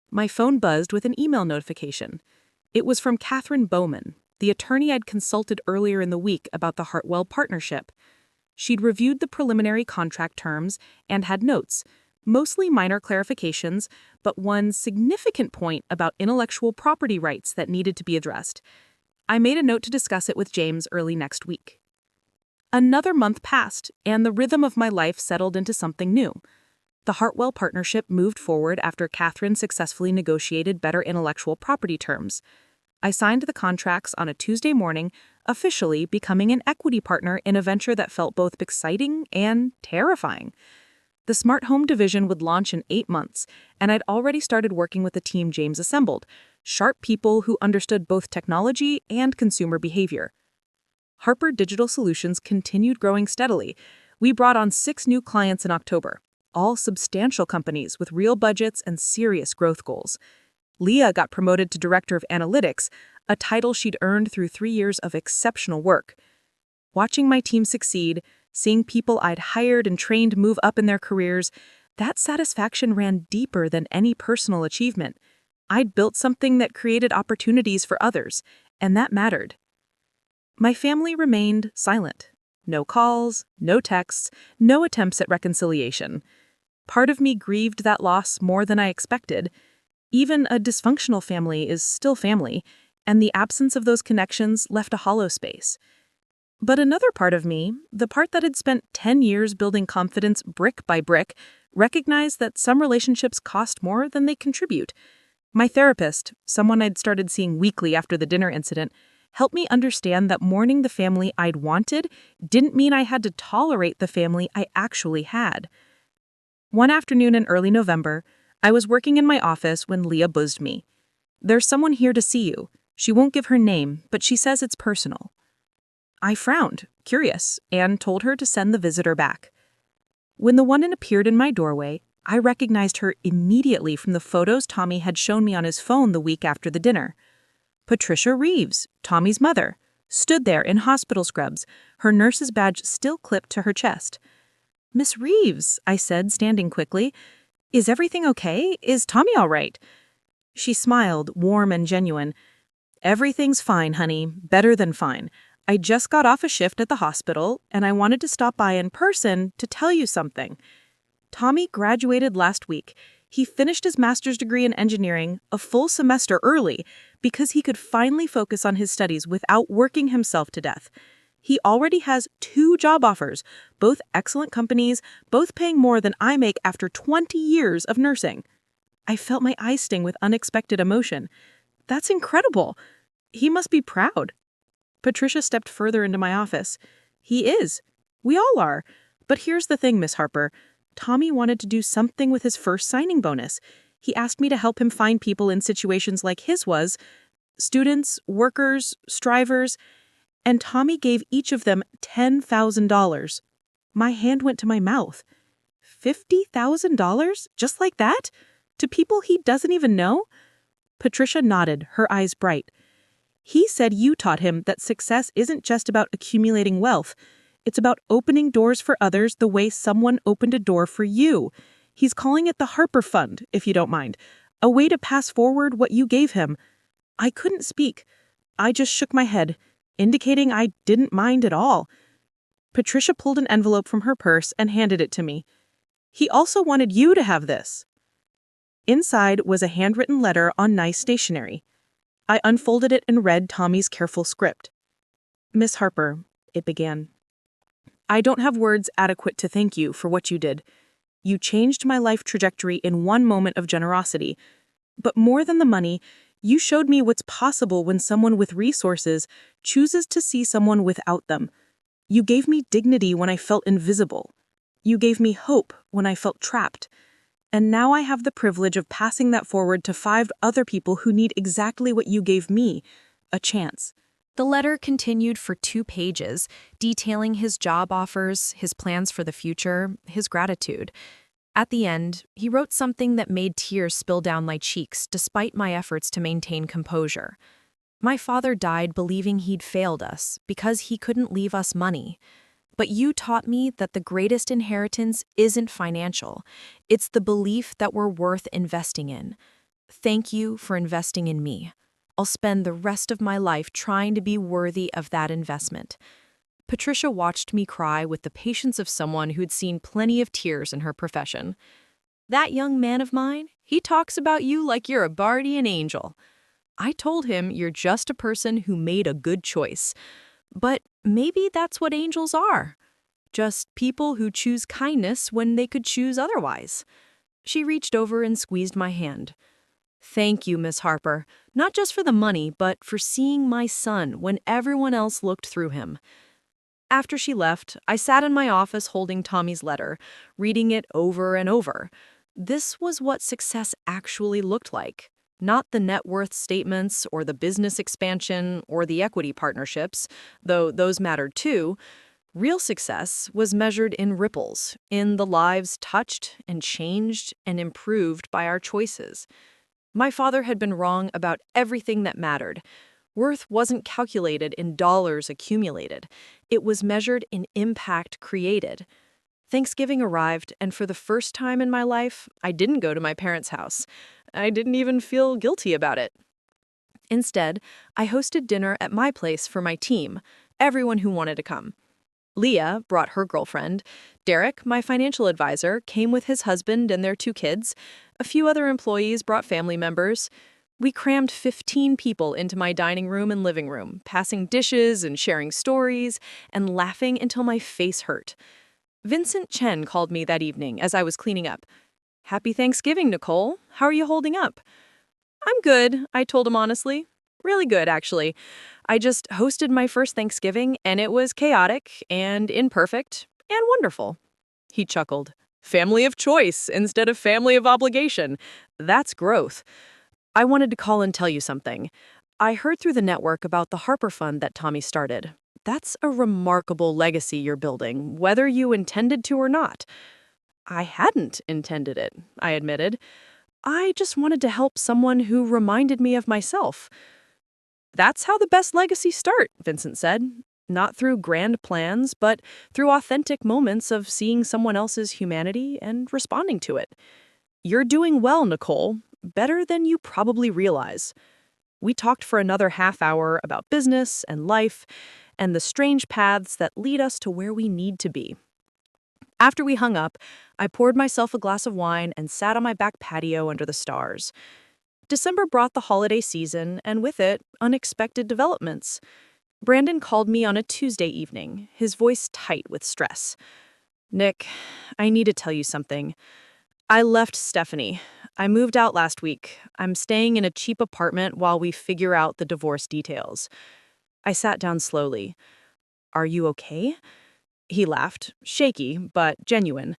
My phone buzzed with an email notification. It was from Catherine Bowman, the attorney I'd consulted earlier in the week about the Hartwell partnership. She'd reviewed the preliminary contract terms and had notes, mostly minor clarifications, but one significant point about intellectual property rights that needed to be addressed. I made a note to discuss it with James early next week. Another month passed, and the rhythm of my life settled into something new. The Hartwell partnership moved forward after Catherine successfully negotiated better intellectual property terms. I signed the contracts on a Tuesday morning, officially becoming an equity partner in a venture that felt both exciting and terrifying. The smart home division would launch in 8 months, and I'd already started working with the team James assembled, sharp people who understood both technology and consumer behavior. Harper Digital Solutions continued growing steadily. We brought on 6 new clients in October, all substantial companies with real budgets and serious growth goals. Leah got promoted to Director of Analytics, a title she'd earned through 3 years of exceptional work. Watching my team succeed, seeing people I'd hired and trained move up in their careers, that satisfaction ran deeper than any personal achievement. I'd built something that created opportunities for others, and that mattered. My family remained silent. No calls, no texts, no attempts at reconciliation. Part of me grieved that loss more than I expected. Even a dysfunctional family is still family, and the absence of those connections left a hollow space. But another part of me, the part that had spent 10 years building confidence brick by brick, recognized that some relationships cost more than they contribute. My therapist, someone I'd started seeing weekly after the dinner incident, helped me understand that mourning the family I'd wanted didn't mean I had to tolerate the family I actually had. One afternoon in early November, I was working in my office when Leah buzzed me. "There's someone here to see you. She won't give her name, but she says it's personal." I frowned, curious, and told her to send the visitor back. When the woman appeared in my doorway, I recognized her immediately from the photos Tommy had shown me on his phone the week after the dinner. Patricia Reeves, Tommy's mother, stood there in hospital scrubs, her nurse's badge still clipped to her chest. "Miss Reeves," I said, standing quickly, "is everything okay? Is Tommy all right?" She smiled, warm and genuine. "Everything's fine, honey. Better than fine. I just got off a shift at the hospital, and I wanted to stop by in person to tell you something. Tommy graduated last week. He finished his master's degree in engineering a full semester early because he could finally focus on his studies without working himself to death. He already has 2 job offers, both excellent companies, both paying more than I make after 20 years of nursing." I felt my eyes sting with unexpected emotion. "That's incredible. He must be proud." Patricia stepped further into my office. "He is. We all are. But here's the thing, Miss Harper. Tommy wanted to do something with his first signing bonus. He asked me to help him find people in situations like his was, students, workers, strivers, and Tommy gave each of them $10,000. My hand went to my mouth. $50,000? Just like that? To people he doesn't even know? Patricia nodded, her eyes bright. "He said you taught him that success isn't just about accumulating wealth. It's about opening doors for others the way someone opened a door for you. He's calling it the Harper Fund, if you don't mind. A way to pass forward what you gave him." I couldn't speak. I just shook my head, indicating I didn't mind at all. Patricia pulled an envelope from her purse and handed it to me. "He also wanted you to have this." Inside was a handwritten letter on nice stationery. I unfolded it and read Tommy's careful script. "Miss Harper," it began, "I don't have words adequate to thank you for what you did. You changed my life trajectory in one moment of generosity. But more than the money, you showed me what's possible when someone with resources chooses to see someone without them. You gave me dignity when I felt invisible. You gave me hope when I felt trapped. And now I have the privilege of passing that forward to 5 other people who need exactly what you gave me, a chance." The letter continued for 2 pages, detailing his job offers, his plans for the future, his gratitude. At the end, he wrote something that made tears spill down my cheeks despite my efforts to maintain composure. My father died believing he'd failed us because he couldn't leave us money. But you taught me that the greatest inheritance isn't financial. It's the belief that we're worth investing in. Thank you for investing in me. I'll spend the rest of my life trying to be worthy of that investment." Patricia watched me cry with the patience of someone who'd seen plenty of tears in her profession. "That young man of mine, he talks about you like you're a guardian angel. I told him you're just a person who made a good choice. But maybe that's what angels are. Just people who choose kindness when they could choose otherwise." She reached over and squeezed my hand. "Thank you, Miss Harper, not just for the money, but for seeing my son when everyone else looked through him." After she left, I sat in my office holding Tommy's letter, reading it over and over. This was what success actually looked like. Not the net worth statements or the business expansion or the equity partnerships, though those mattered too. Real success was measured in ripples, in the lives touched and changed and improved by our choices. My father had been wrong about everything that mattered. Worth wasn't calculated in dollars accumulated. It was measured in impact created. Thanksgiving arrived, and for the first time in my life, I didn't go to my parents' house. I didn't even feel guilty about it. Instead, I hosted dinner at my place for my team, everyone who wanted to come. Leah brought her girlfriend. Derek, my financial advisor, came with his husband and their 2 kids. A few other employees brought family members. We crammed 15 people into my dining room and living room, passing dishes and sharing stories and laughing until my face hurt. Vincent Chen called me that evening as I was cleaning up. "Happy Thanksgiving, Nicole. How are you holding up?" "I'm good," I told him honestly. Really good, actually. I just hosted my first Thanksgiving, and it was chaotic and imperfect and wonderful. He chuckled. "Family of choice instead of family of obligation. That's growth." I wanted to call and tell you something. I heard through the network about the Harper Fund that Tommy started. That's a remarkable legacy you're building, whether you intended to or not. I hadn't intended it, I admitted. I just wanted to help someone who reminded me of myself. That's how the best legacies start, Vincent said. Not through grand plans, but through authentic moments of seeing someone else's humanity and responding to it. You're doing well, Nicole. Better than you probably realize. We talked for another half hour about business and life and the strange paths that lead us to where we need to be. After we hung up, I poured myself a glass of wine and sat on my back patio under the stars. December brought the holiday season, and with it, unexpected developments. Brandon called me on a Tuesday evening, his voice tight with stress. "Nick, I need to tell you something. I left Stephanie. I moved out last week. I'm staying in a cheap apartment while we figure out the divorce details." I sat down slowly. "Are you okay?" He laughed, shaky but genuine.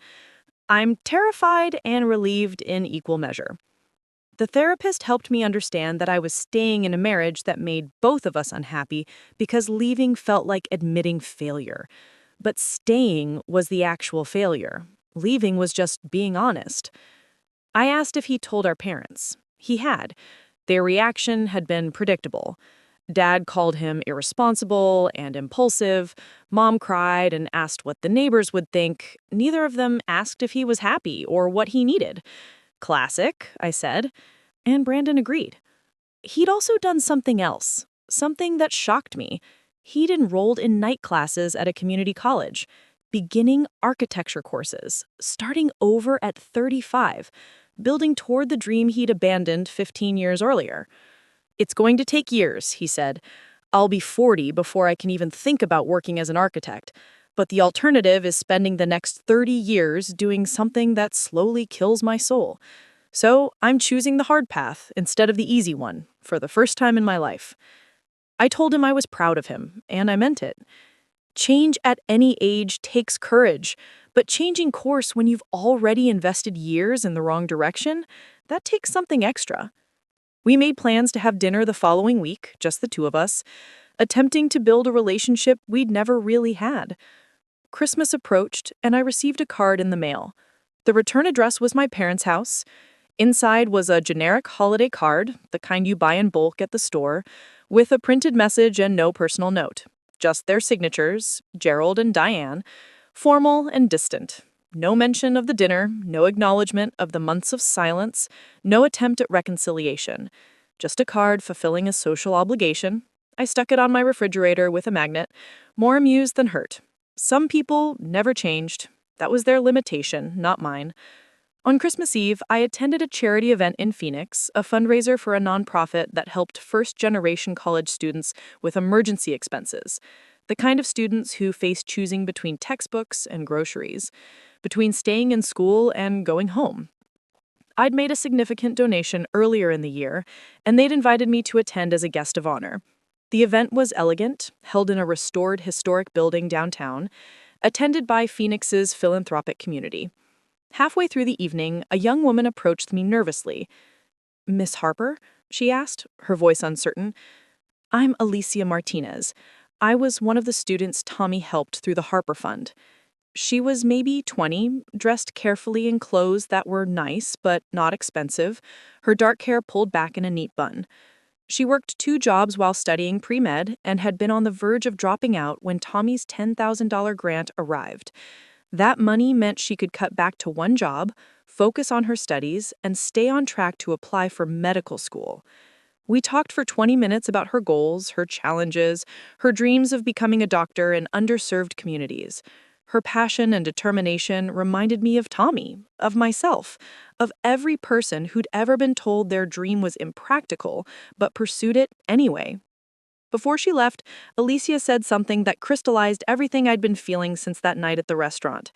"I'm terrified and relieved in equal measure. The therapist helped me understand that I was staying in a marriage that made both of us unhappy because leaving felt like admitting failure. But staying was the actual failure. Leaving was just being honest." I asked if he told our parents. He had. Their reaction had been predictable. Dad called him irresponsible and impulsive. Mom cried and asked what the neighbors would think. Neither of them asked if he was happy or what he needed. "Classic," I said, and Brandon agreed. He'd also done something else, something that shocked me. He'd enrolled in night classes at a community college, beginning architecture courses, starting over at 35, building toward the dream he'd abandoned 15 years earlier. "It's going to take years," he said. "I'll be 40 before I can even think about working as an architect. But the alternative is spending the next 30 years doing something that slowly kills my soul. So I'm choosing the hard path instead of the easy one, for the first time in my life." I told him I was proud of him, and I meant it. Change at any age takes courage, but changing course when you've already invested years in the wrong direction, that takes something extra. We made plans to have dinner the following week, just the two of us, attempting to build a relationship we'd never really had. Christmas approached, and I received a card in the mail. The return address was my parents' house. Inside was a generic holiday card, the kind you buy in bulk at the store, with a printed message and no personal note. Just their signatures, Gerald and Diane, formal and distant. No mention of the dinner, no acknowledgement of the months of silence, no attempt at reconciliation. Just a card fulfilling a social obligation. I stuck it on my refrigerator with a magnet, more amused than hurt. Some people never changed. That was their limitation, not mine. On Christmas Eve, I attended a charity event in Phoenix, a fundraiser for a nonprofit that helped first-generation college students with emergency expenses, the kind of students who face choosing between textbooks and groceries, between staying in school and going home. I'd made a significant donation earlier in the year, and they'd invited me to attend as a guest of honor. The event was elegant, held in a restored historic building downtown, attended by Phoenix's philanthropic community. Halfway through the evening, a young woman approached me nervously. "Miss Harper?" she asked, her voice uncertain. "I'm Alicia Martinez. I was one of the students Tommy helped through the Harper Fund." She was maybe 20, dressed carefully in clothes that were nice but not expensive, her dark hair pulled back in a neat bun. She worked 2 jobs while studying pre-med and had been on the verge of dropping out when Tommy's $10,000 grant arrived. That money meant she could cut back to 1 job, focus on her studies, and stay on track to apply for medical school. We talked for 20 minutes about her goals, her challenges, her dreams of becoming a doctor in underserved communities. Her passion and determination reminded me of Tommy, of myself, of every person who'd ever been told their dream was impractical, but pursued it anyway. Before she left, Alicia said something that crystallized everything I'd been feeling since that night at the restaurant.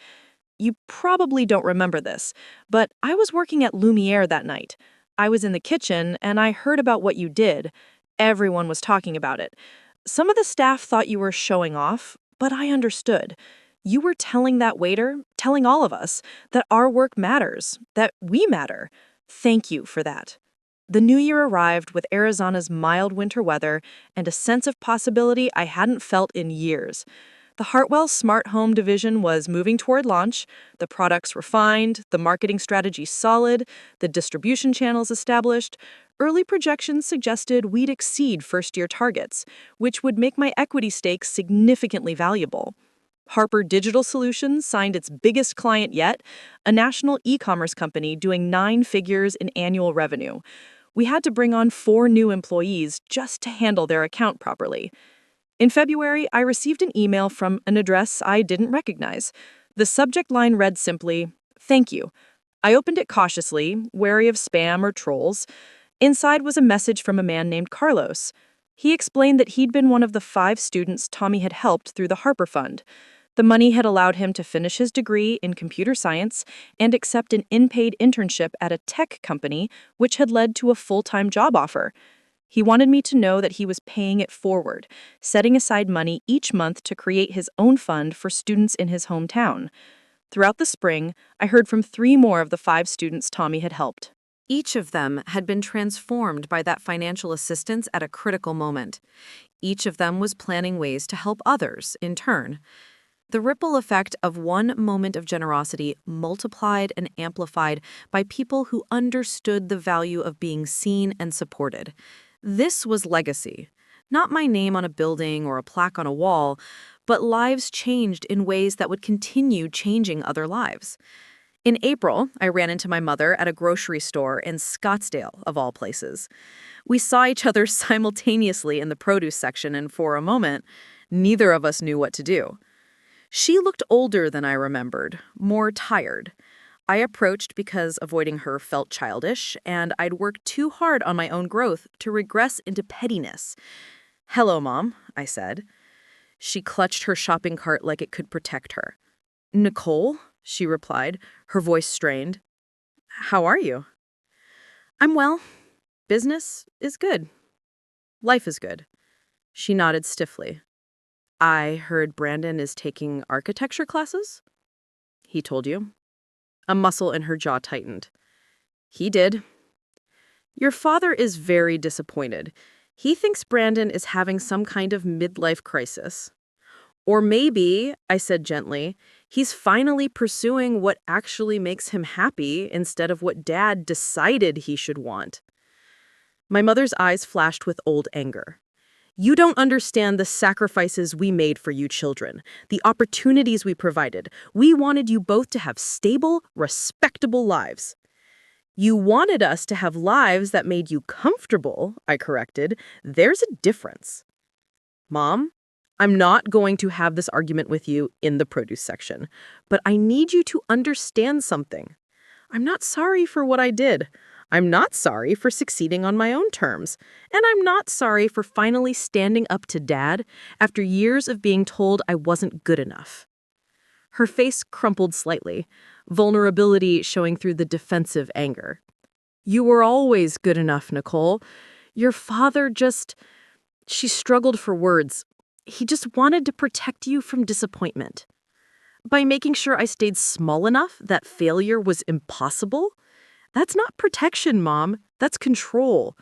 "You probably don't remember this, but I was working at Lumiere that night. I was in the kitchen, and I heard about what you did. Everyone was talking about it. Some of the staff thought you were showing off, but I understood. You were telling that waiter, telling all of us, that our work matters, that we matter. Thank you for that." The new year arrived with Arizona's mild winter weather and a sense of possibility I hadn't felt in years. The Hartwell Smart Home division was moving toward launch, the products refined, the marketing strategy solid, the distribution channels established. Early projections suggested we'd exceed first-year targets, which would make my equity stake significantly valuable. Harper Digital Solutions signed its biggest client yet, a national e-commerce company doing 9 figures in annual revenue. We had to bring on 4 new employees just to handle their account properly. In February, I received an email from an address I didn't recognize. The subject line read simply, "Thank you." I opened it cautiously, wary of spam or trolls. Inside was a message from a man named Carlos. He explained that he'd been one of the 5 students Tommy had helped through the Harper Fund. The money had allowed him to finish his degree in computer science and accept an unpaid internship at a tech company, which had led to a full-time job offer. He wanted me to know that he was paying it forward, setting aside money each month to create his own fund for students in his hometown. Throughout the spring, I heard from 3 more of the 5 students Tommy had helped. Each of them had been transformed by that financial assistance at a critical moment. Each of them was planning ways to help others in turn. The ripple effect of one moment of generosity multiplied and amplified by people who understood the value of being seen and supported. This was legacy. Not my name on a building or a plaque on a wall, but lives changed in ways that would continue changing other lives. In April, I ran into my mother at a grocery store in Scottsdale, of all places. We saw each other simultaneously in the produce section, and for a moment, neither of us knew what to do. She looked older than I remembered, more tired. I approached because avoiding her felt childish, and I'd worked too hard on my own growth to regress into pettiness. "Hello, Mom," I said. She clutched her shopping cart like it could protect her. "Nicole?" she replied, her voice strained. "How are you?" "I'm well. Business is good. Life is good." She nodded stiffly. "I heard Brandon is taking architecture classes?" "He told you?" A muscle in her jaw tightened. "He did." "Your father is very disappointed. He thinks Brandon is having some kind of midlife crisis. Or maybe," I said gently, "he's finally pursuing what actually makes him happy instead of what Dad decided he should want." My mother's eyes flashed with old anger. "You don't understand the sacrifices we made for you children, the opportunities we provided. We wanted you both to have stable, respectable lives." "You wanted us to have lives that made you comfortable," I corrected. "There's a difference." "Mom, I'm not going to have this argument with you in the produce section, but I need you to understand something. I'm not sorry for what I did. I'm not sorry for succeeding on my own terms. And I'm not sorry for finally standing up to Dad after years of being told I wasn't good enough." Her face crumpled slightly, vulnerability showing through the defensive anger. "You were always good enough, Nicole. Your father just..." She struggled for words. "He just wanted to protect you from disappointment. By making sure I stayed small enough that failure was impossible? That's not protection, Mom. That's control.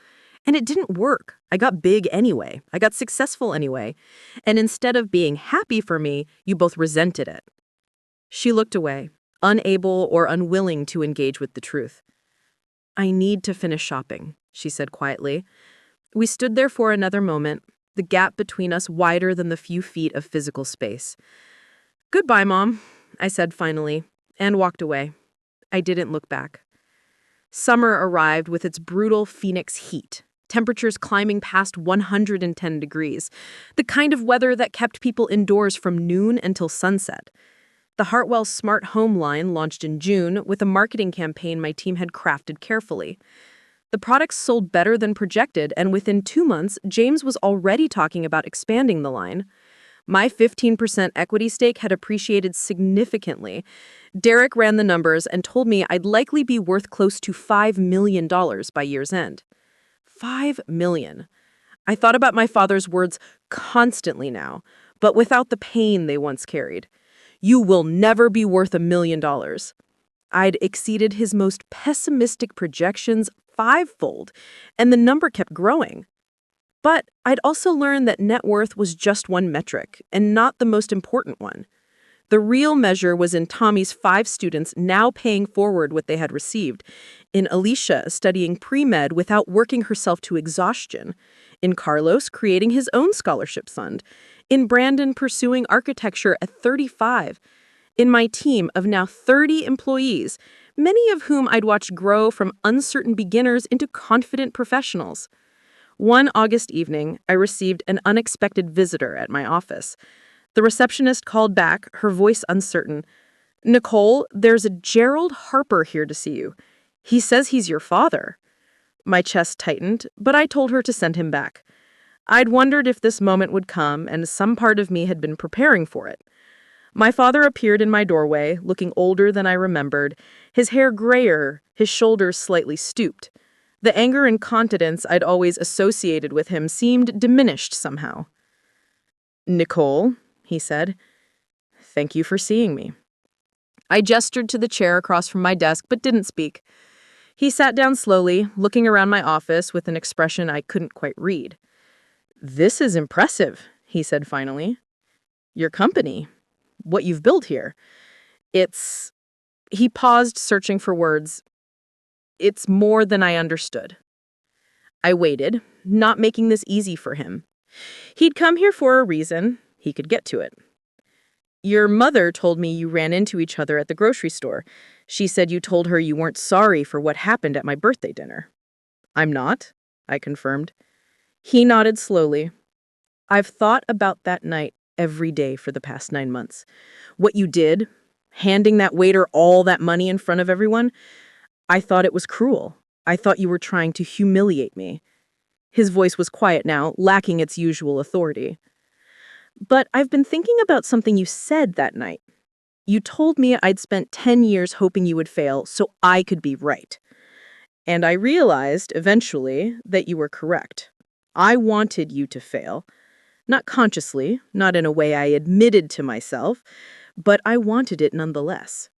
And it didn't work. I got big anyway. I got successful anyway. And instead of being happy for me, you both resented it." She looked away, unable or unwilling to engage with the truth. "I need to finish shopping," she said quietly. We stood there for another moment, the gap between us wider than the few feet of physical space. "Goodbye, Mom," I said finally, and walked away. I didn't look back. Summer arrived with its brutal Phoenix heat, temperatures climbing past 110 degrees, the kind of weather that kept people indoors from noon until sunset. The Hartwell Smart Home line launched in June with a marketing campaign my team had crafted carefully. The products sold better than projected, and within 2 months, James was already talking about expanding the line. My 15% equity stake had appreciated significantly. Derek ran the numbers and told me I'd likely be worth close to $5 million by year's end. $5 million. I thought about my father's words constantly now, but without the pain they once carried. "You will never be worth $1 million." I'd exceeded his most pessimistic projections 5-fold, and the number kept growing. But I'd also learned that net worth was just one metric, and not the most important one. The real measure was in Tommy's 5 students now paying forward what they had received, in Alicia studying pre-med without working herself to exhaustion, in Carlos creating his own scholarship fund, in Brandon pursuing architecture at 35, in my team of now 30 employees, many of whom I'd watched grow from uncertain beginners into confident professionals. One August evening, I received an unexpected visitor at my office. The receptionist called back, her voice uncertain. "Nicole, there's a Gerald Harper here to see you. He says he's your father." My chest tightened, but I told her to send him back. I'd wondered if this moment would come, and some part of me had been preparing for it. My father appeared in my doorway, looking older than I remembered, his hair grayer, his shoulders slightly stooped. The anger and confidence I'd always associated with him seemed diminished somehow. "Nicole," he said, "thank you for seeing me." I gestured to the chair across from my desk but didn't speak. He sat down slowly, looking around my office with an expression I couldn't quite read. "This is impressive," he said finally. "Your company, what you've built here. It's..." He paused, searching for words. "It's more than I understood." I waited, not making this easy for him. He'd come here for a reason. He could get to it. "Your mother told me you ran into each other at the grocery store. She said you told her you weren't sorry for what happened at my birthday dinner." "I'm not," I confirmed. He nodded slowly. "I've thought about that night every day for the past 9 months. What you did, handing that waiter all that money in front of everyone, I thought it was cruel. I thought you were trying to humiliate me." His voice was quiet now, lacking its usual authority. "But I've been thinking about something you said that night. You told me I'd spent 10 years hoping you would fail so I could be right. And I realized, eventually, that you were correct. I wanted you to fail. Not consciously, not in a way I admitted to myself, but I wanted it nonetheless.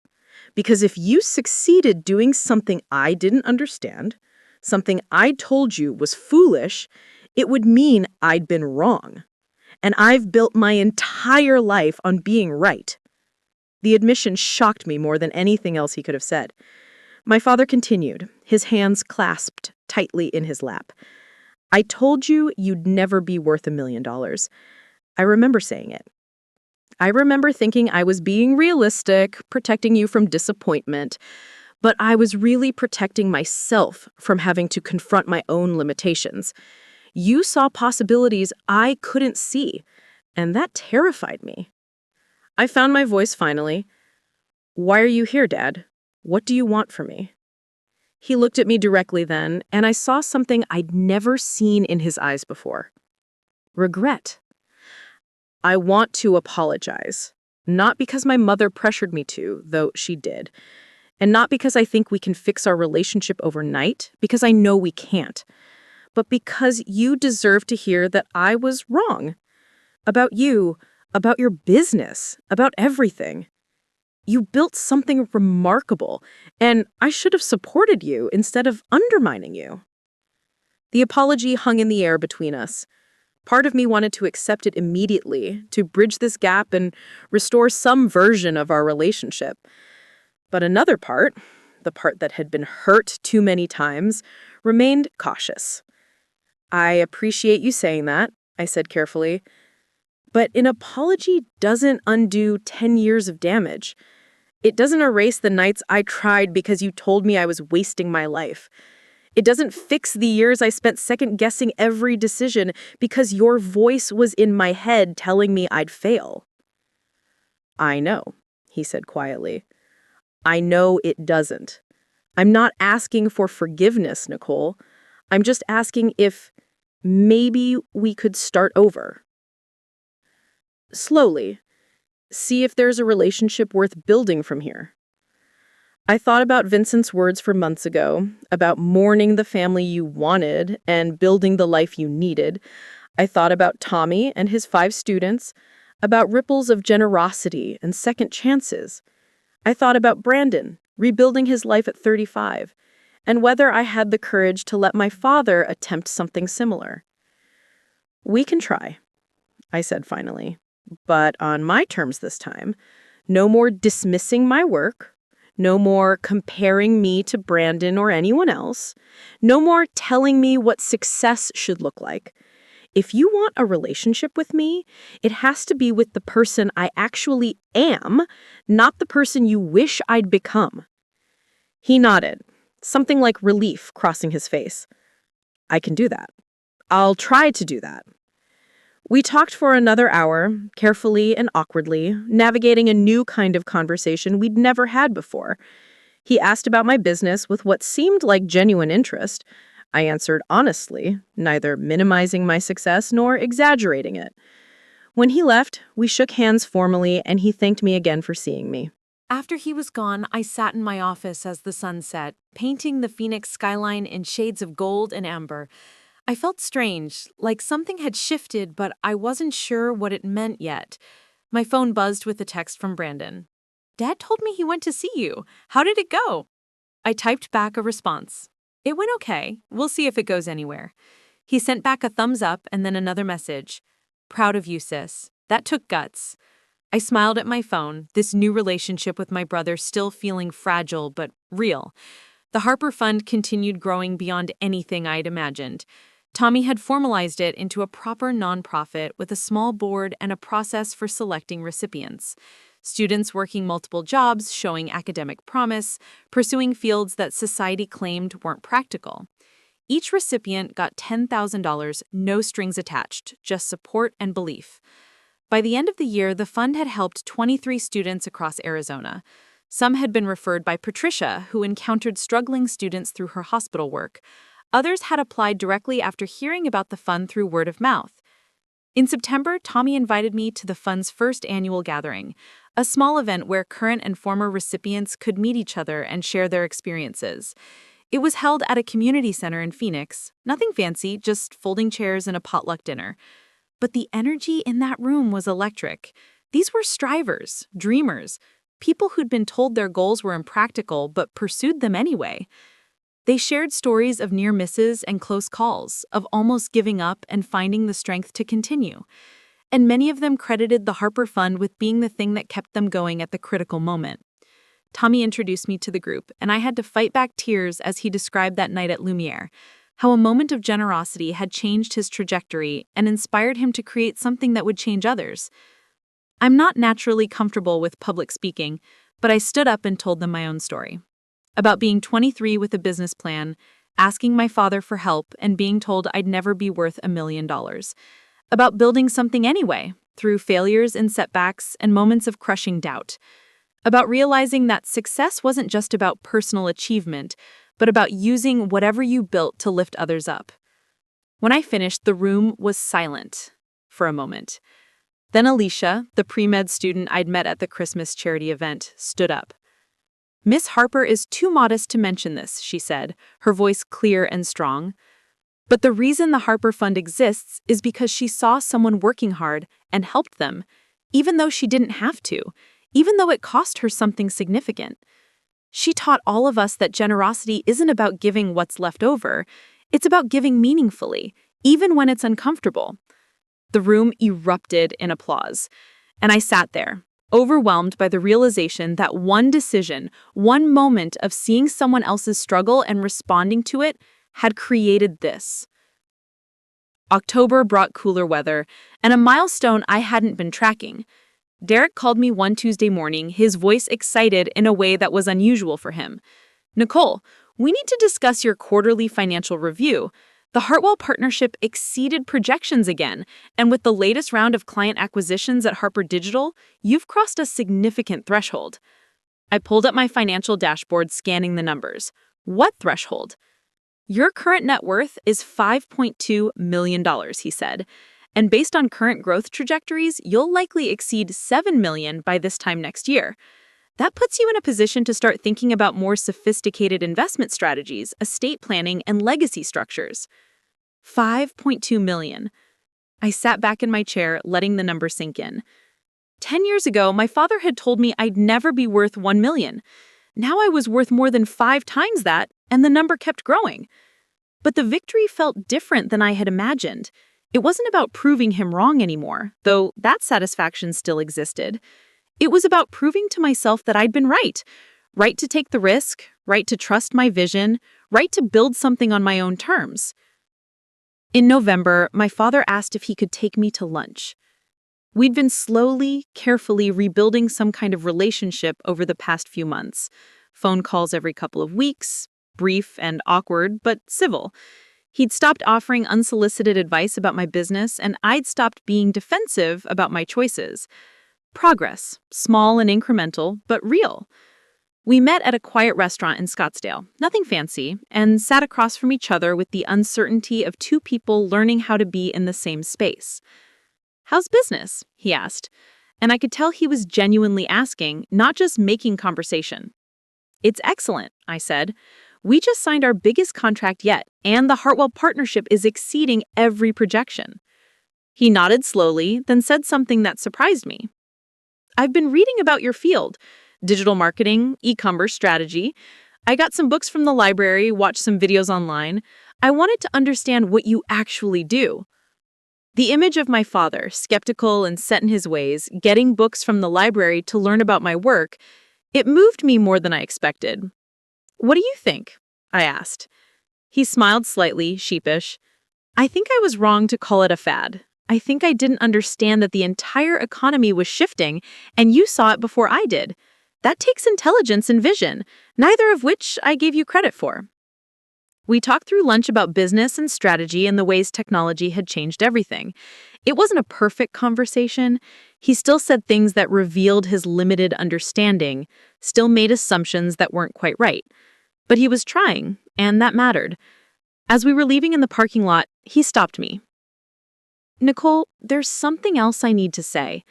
Because if you succeeded doing something I didn't understand, something I told you was foolish, it would mean I'd been wrong. And I've built my entire life on being right." The admission shocked me more than anything else he could have said. My father continued, his hands clasped tightly in his lap. "I told you you'd never be worth $1 million. I remember saying it. I remember thinking I was being realistic, protecting you from disappointment, but I was really protecting myself from having to confront my own limitations. You saw possibilities I couldn't see, and that terrified me." I found my voice finally. "Why are you here, Dad? What do you want from me?" He looked at me directly then, and I saw something I'd never seen in his eyes before. Regret. "I want to apologize. Not because my mother pressured me to, though she did. And not because I think we can fix our relationship overnight, because I know we can't. But because you deserve to hear that I was wrong. About you, about your business, about everything. You built something remarkable, and I should have supported you instead of undermining you." The apology hung in the air between us. Part of me wanted to accept it immediately, to bridge this gap and restore some version of our relationship. But another part, the part that had been hurt too many times, remained cautious. "I appreciate you saying that," I said carefully. "But an apology doesn't undo 10 years of damage. It doesn't erase the nights I cried because you told me I was wasting my life. It doesn't fix the years I spent second-guessing every decision because your voice was in my head telling me I'd fail." "I know," he said quietly. "I know it doesn't. I'm not asking for forgiveness, Nicole. I'm just asking if maybe we could start over. Slowly. See if there's a relationship worth building from here." I thought about Vincent's words from months ago, about mourning the family you wanted and building the life you needed. I thought about Tommy and his 5 students, about ripples of generosity and second chances. I thought about Brandon, rebuilding his life at 35, and whether I had the courage to let my father attempt something similar. We can try, I said finally, but on my terms this time. No more dismissing my work. No more comparing me to Brandon or anyone else. No more telling me what success should look like. If you want a relationship with me, it has to be with the person I actually am, not the person you wish I'd become. He nodded, something like relief crossing his face. I can do that. I'll try to do that. We talked for another hour, carefully and awkwardly, navigating a new kind of conversation we'd never had before. He asked about my business with what seemed like genuine interest. I answered honestly, neither minimizing my success nor exaggerating it. When he left, we shook hands formally, and he thanked me again for seeing me. After he was gone, I sat in my office as the sun set, painting the Phoenix skyline in shades of gold and amber. I felt strange, like something had shifted, but I wasn't sure what it meant yet. My phone buzzed with a text from Brandon. "Dad told me he went to see you. How did it go?" I typed back a response. "It went okay. We'll see if it goes anywhere." He sent back a thumbs up and then another message. "Proud of you, sis. That took guts." I smiled at my phone, this new relationship with my brother still feeling fragile but real. The Harper Fund continued growing beyond anything I'd imagined. Tommy had formalized it into a proper nonprofit with a small board and a process for selecting recipients. Students working multiple jobs, showing academic promise, pursuing fields that society claimed weren't practical. Each recipient got $10,000, no strings attached, just support and belief. By the end of the year, the fund had helped 23 students across Arizona. Some had been referred by Patricia, who encountered struggling students through her hospital work. Others had applied directly after hearing about the fund through word of mouth. In September, Tommy invited me to the fund's first annual gathering, a small event where current and former recipients could meet each other and share their experiences. It was held at a community center in Phoenix. Nothing fancy, just folding chairs and a potluck dinner. But the energy in that room was electric. These were strivers, dreamers, people who'd been told their goals were impractical but pursued them anyway. They shared stories of near misses and close calls, of almost giving up and finding the strength to continue. And many of them credited the Harper Fund with being the thing that kept them going at the critical moment. Tommy introduced me to the group, and I had to fight back tears as he described that night at Lumiere, how a moment of generosity had changed his trajectory and inspired him to create something that would change others. I'm not naturally comfortable with public speaking, but I stood up and told them my own story. About being 23 with a business plan, asking my father for help, and being told I'd never be worth $1 million. About building something anyway, through failures and setbacks and moments of crushing doubt. About realizing that success wasn't just about personal achievement, but about using whatever you built to lift others up. When I finished, the room was silent for a moment. Then Alicia, the pre-med student I'd met at the Christmas charity event, stood up. "Miss Harper is too modest to mention this," she said, her voice clear and strong. "But the reason the Harper Fund exists is because she saw someone working hard and helped them, even though she didn't have to, even though it cost her something significant. She taught all of us that generosity isn't about giving what's left over, it's about giving meaningfully, even when it's uncomfortable." The room erupted in applause, and I sat there, overwhelmed by the realization that one decision, one moment of seeing someone else's struggle and responding to it had created this. October brought cooler weather, and a milestone I hadn't been tracking. Derek called me one Tuesday morning, his voice excited in a way that was unusual for him. "Nicole, we need to discuss your quarterly financial review. The Hartwell partnership exceeded projections again, and with the latest round of client acquisitions at Harper Digital, you've crossed a significant threshold." I pulled up my financial dashboard, scanning the numbers. "What threshold?" "Your current net worth is $5.2 million, he said. "And based on current growth trajectories, you'll likely exceed $7 million by this time next year. That puts you in a position to start thinking about more sophisticated investment strategies, estate planning, and legacy structures." $5.2 million. I sat back in my chair, letting the number sink in. 10 years ago, my father had told me I'd never be worth $1 million. Now I was worth more than 5 times that, and the number kept growing. But the victory felt different than I had imagined. It wasn't about proving him wrong anymore, though that satisfaction still existed. It was about proving to myself that I'd been right. Right to take the risk, right to trust my vision, right to build something on my own terms. In November, my father asked if he could take me to lunch. We'd been slowly, carefully rebuilding some kind of relationship over the past few months. Phone calls every couple of weeks, brief and awkward, but civil. He'd stopped offering unsolicited advice about my business, and I'd stopped being defensive about my choices. Progress, small and incremental, but real. We met at a quiet restaurant in Scottsdale, nothing fancy, and sat across from each other with the uncertainty of two people learning how to be in the same space. "How's business?" he asked, and I could tell he was genuinely asking, not just making conversation. "It's excellent," I said. "We just signed our biggest contract yet, and the Hartwell partnership is exceeding every projection." He nodded slowly, then said something that surprised me. "I've been reading about your field, digital marketing, e-commerce strategy. I got some books from the library, watched some videos online. I wanted to understand what you actually do." The image of my father, skeptical and set in his ways, getting books from the library to learn about my work, it moved me more than I expected. "What do you think?" I asked. He smiled slightly, sheepish. "I think I was wrong to call it a fad. I think I didn't understand that the entire economy was shifting, and you saw it before I did. That takes intelligence and vision, neither of which I gave you credit for." We talked through lunch about business and strategy and the ways technology had changed everything. It wasn't a perfect conversation. He still said things that revealed his limited understanding, still made assumptions that weren't quite right. But he was trying, and that mattered. As we were leaving in the parking lot, he stopped me. "Nicole, there's something else I need to say.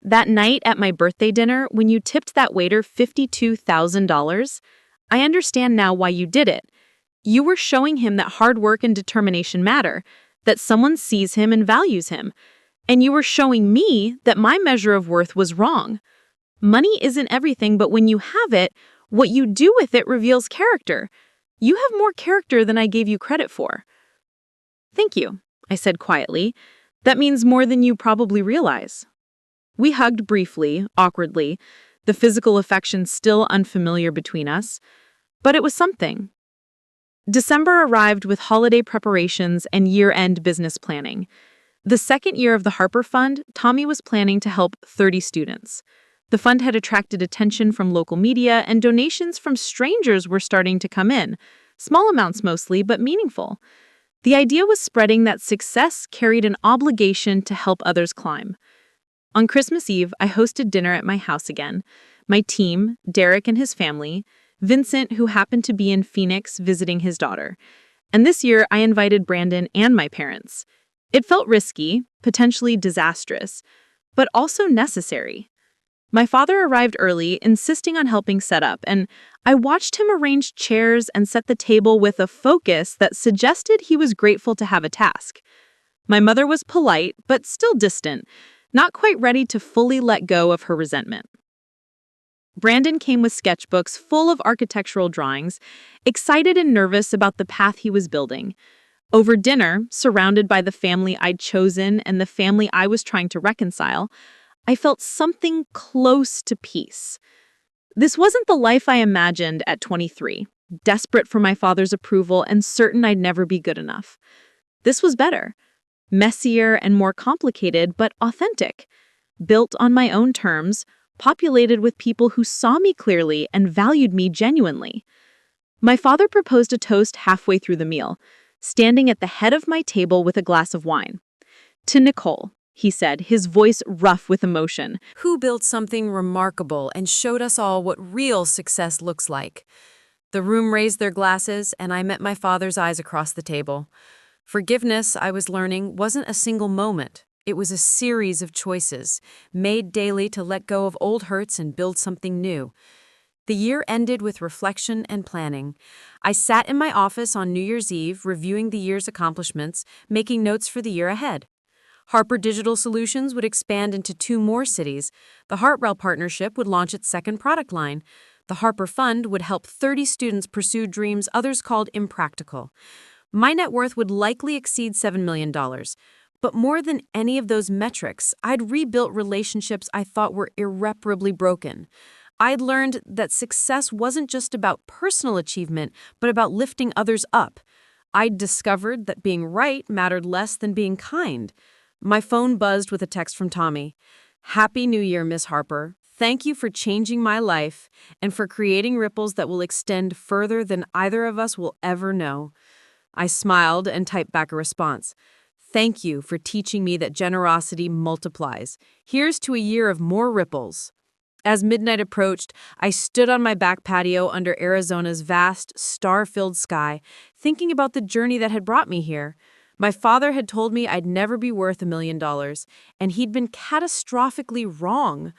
That night at my birthday dinner, when you tipped that waiter $52,000, I understand now why you did it. You were showing him that hard work and determination matter, that someone sees him and values him. And you were showing me that my measure of worth was wrong. Money isn't everything, but when you have it, what you do with it reveals character. You have more character than I gave you credit for." "Thank you," I said quietly. "That means more than you probably realize." We hugged briefly, awkwardly, the physical affection still unfamiliar between us. But it was something. December arrived with holiday preparations and year-end business planning. The second year of the Harper Fund, Tommy was planning to help 30 students. The fund had attracted attention from local media, and donations from strangers were starting to come in, small amounts mostly, but meaningful. The idea was spreading that success carried an obligation to help others climb. On Christmas Eve, I hosted dinner at my house again. My team, Derek and his family, Vincent, who happened to be in Phoenix visiting his daughter. And this year, I invited Brandon and my parents. It felt risky, potentially disastrous, but also necessary. My father arrived early, insisting on helping set up, and I watched him arrange chairs and set the table with a focus that suggested he was grateful to have a task. My mother was polite, but still distant, not quite ready to fully let go of her resentment. Brandon came with sketchbooks full of architectural drawings, excited and nervous about the path he was building. Over dinner, surrounded by the family I'd chosen and the family I was trying to reconcile, I felt something close to peace. This wasn't the life I imagined at 23, desperate for my father's approval and certain I'd never be good enough. This was better, messier and more complicated, but authentic, built on my own terms, populated with people who saw me clearly and valued me genuinely. My father proposed a toast halfway through the meal, standing at the head of my table with a glass of wine. "To Nicole," he said, his voice rough with emotion, Who built something remarkable and showed us all what real success looks like. The room raised their glasses, and I met my father's eyes across the table. Forgiveness, I was learning, wasn't a single moment. It was a series of choices, made daily to let go of old hurts and build something new. The year ended with reflection and planning. I sat in my office on New Year's Eve, reviewing the year's accomplishments, making notes for the year ahead. Harper Digital Solutions would expand into 2 more cities. The Hartwell partnership would launch its second product line. The Harper Fund would help 30 students pursue dreams others called impractical. My net worth would likely exceed $7 million. But more than any of those metrics, I'd rebuilt relationships I thought were irreparably broken. I'd learned that success wasn't just about personal achievement, but about lifting others up. I'd discovered that being right mattered less than being kind. My phone buzzed with a text from Tommy. "Happy New Year, Miss Harper. Thank you for changing my life and for creating ripples that will extend further than either of us will ever know." I smiled and typed back a response. "Thank you for teaching me that generosity multiplies. Here's to a year of more ripples." As midnight approached, I stood on my back patio under Arizona's vast, star-filled sky, thinking about the journey that had brought me here. My father had told me I'd never be worth $1 million, and he'd been catastrophically wrong.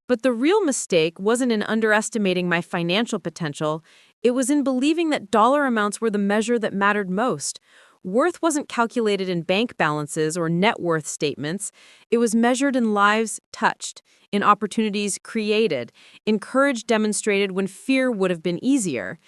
But the real mistake wasn't in underestimating my financial potential. It was in believing that dollar amounts were the measure that mattered most. Worth wasn't calculated in bank balances or net worth statements. It was measured in lives touched, in opportunities created, in courage demonstrated when fear would have been easier.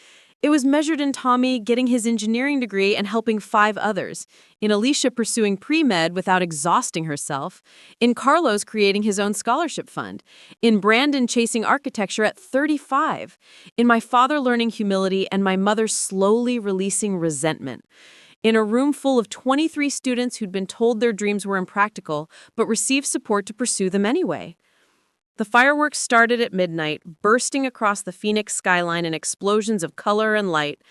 It was measured in Tommy getting his engineering degree and helping 5 others, in Alicia pursuing pre-med without exhausting herself, in Carlos creating his own scholarship fund, in Brandon chasing architecture at 35, in my father learning humility and my mother slowly releasing resentment. In a room full of 23 students who'd been told their dreams were impractical, but received support to pursue them anyway. The fireworks started at midnight, bursting across the Phoenix skyline in explosions of color and light.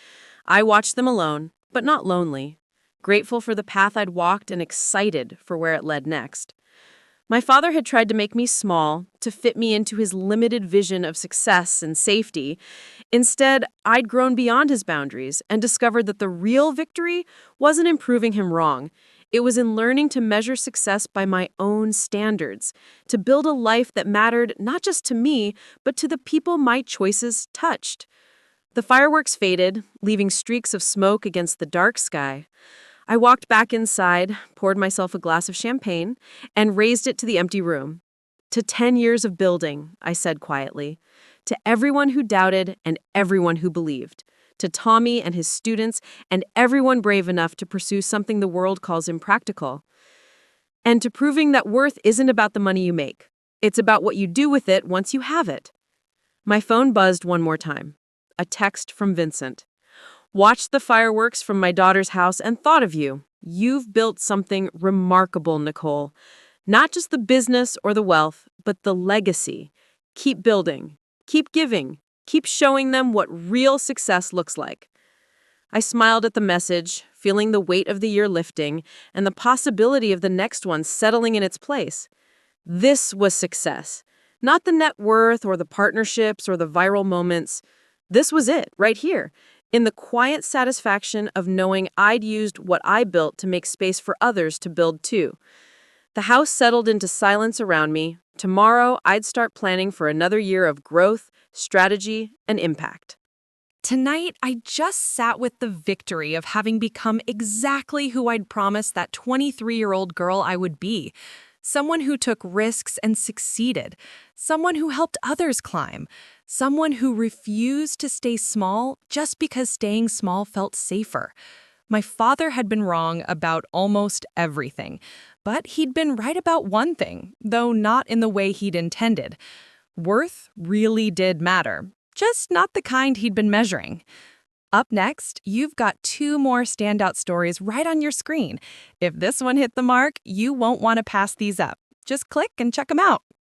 I watched them alone, but not lonely, grateful for the path I'd walked and excited for where it led next. My father had tried to make me small, to fit me into his limited vision of success and safety. Instead, I'd grown beyond his boundaries and discovered that the real victory wasn't in proving him wrong. It was in learning to measure success by my own standards, to build a life that mattered not just to me, but to the people my choices touched. The fireworks faded, leaving streaks of smoke against the dark sky. I walked back inside, poured myself a glass of champagne, and raised it to the empty room. "To 10 years of building," I said quietly. "To everyone who doubted and everyone who believed. To Tommy and his students and everyone brave enough to pursue something the world calls impractical. And to proving that worth isn't about the money you make. It's about what you do with it once you have it." My phone buzzed one more time. A text from Vincent. "Watched the fireworks from my daughter's house and thought of you. You've built something remarkable, Nicole. Not just the business or the wealth, but the legacy. Keep building. Keep giving. Keep showing them what real success looks like." I smiled at the message, feeling the weight of the year lifting and the possibility of the next one settling in its place. This was success. Not the net worth or the partnerships or the viral moments. This was it, right here, in the quiet satisfaction of knowing I'd used what I built to make space for others to build too. The house settled into silence around me. Tomorrow, I'd start planning for another year of growth, strategy, and impact. Tonight, I just sat with the victory of having become exactly who I'd promised that 23-year-old girl I would be. Someone who took risks and succeeded. Someone who helped others climb. Someone who refused to stay small just because staying small felt safer. My father had been wrong about almost everything, but he'd been right about one thing, though not in the way he'd intended. Worth really did matter, just not the kind he'd been measuring. Up next, you've got 2 more standout stories right on your screen. If this one hit the mark, you won't want to pass these up. Just click and check them out.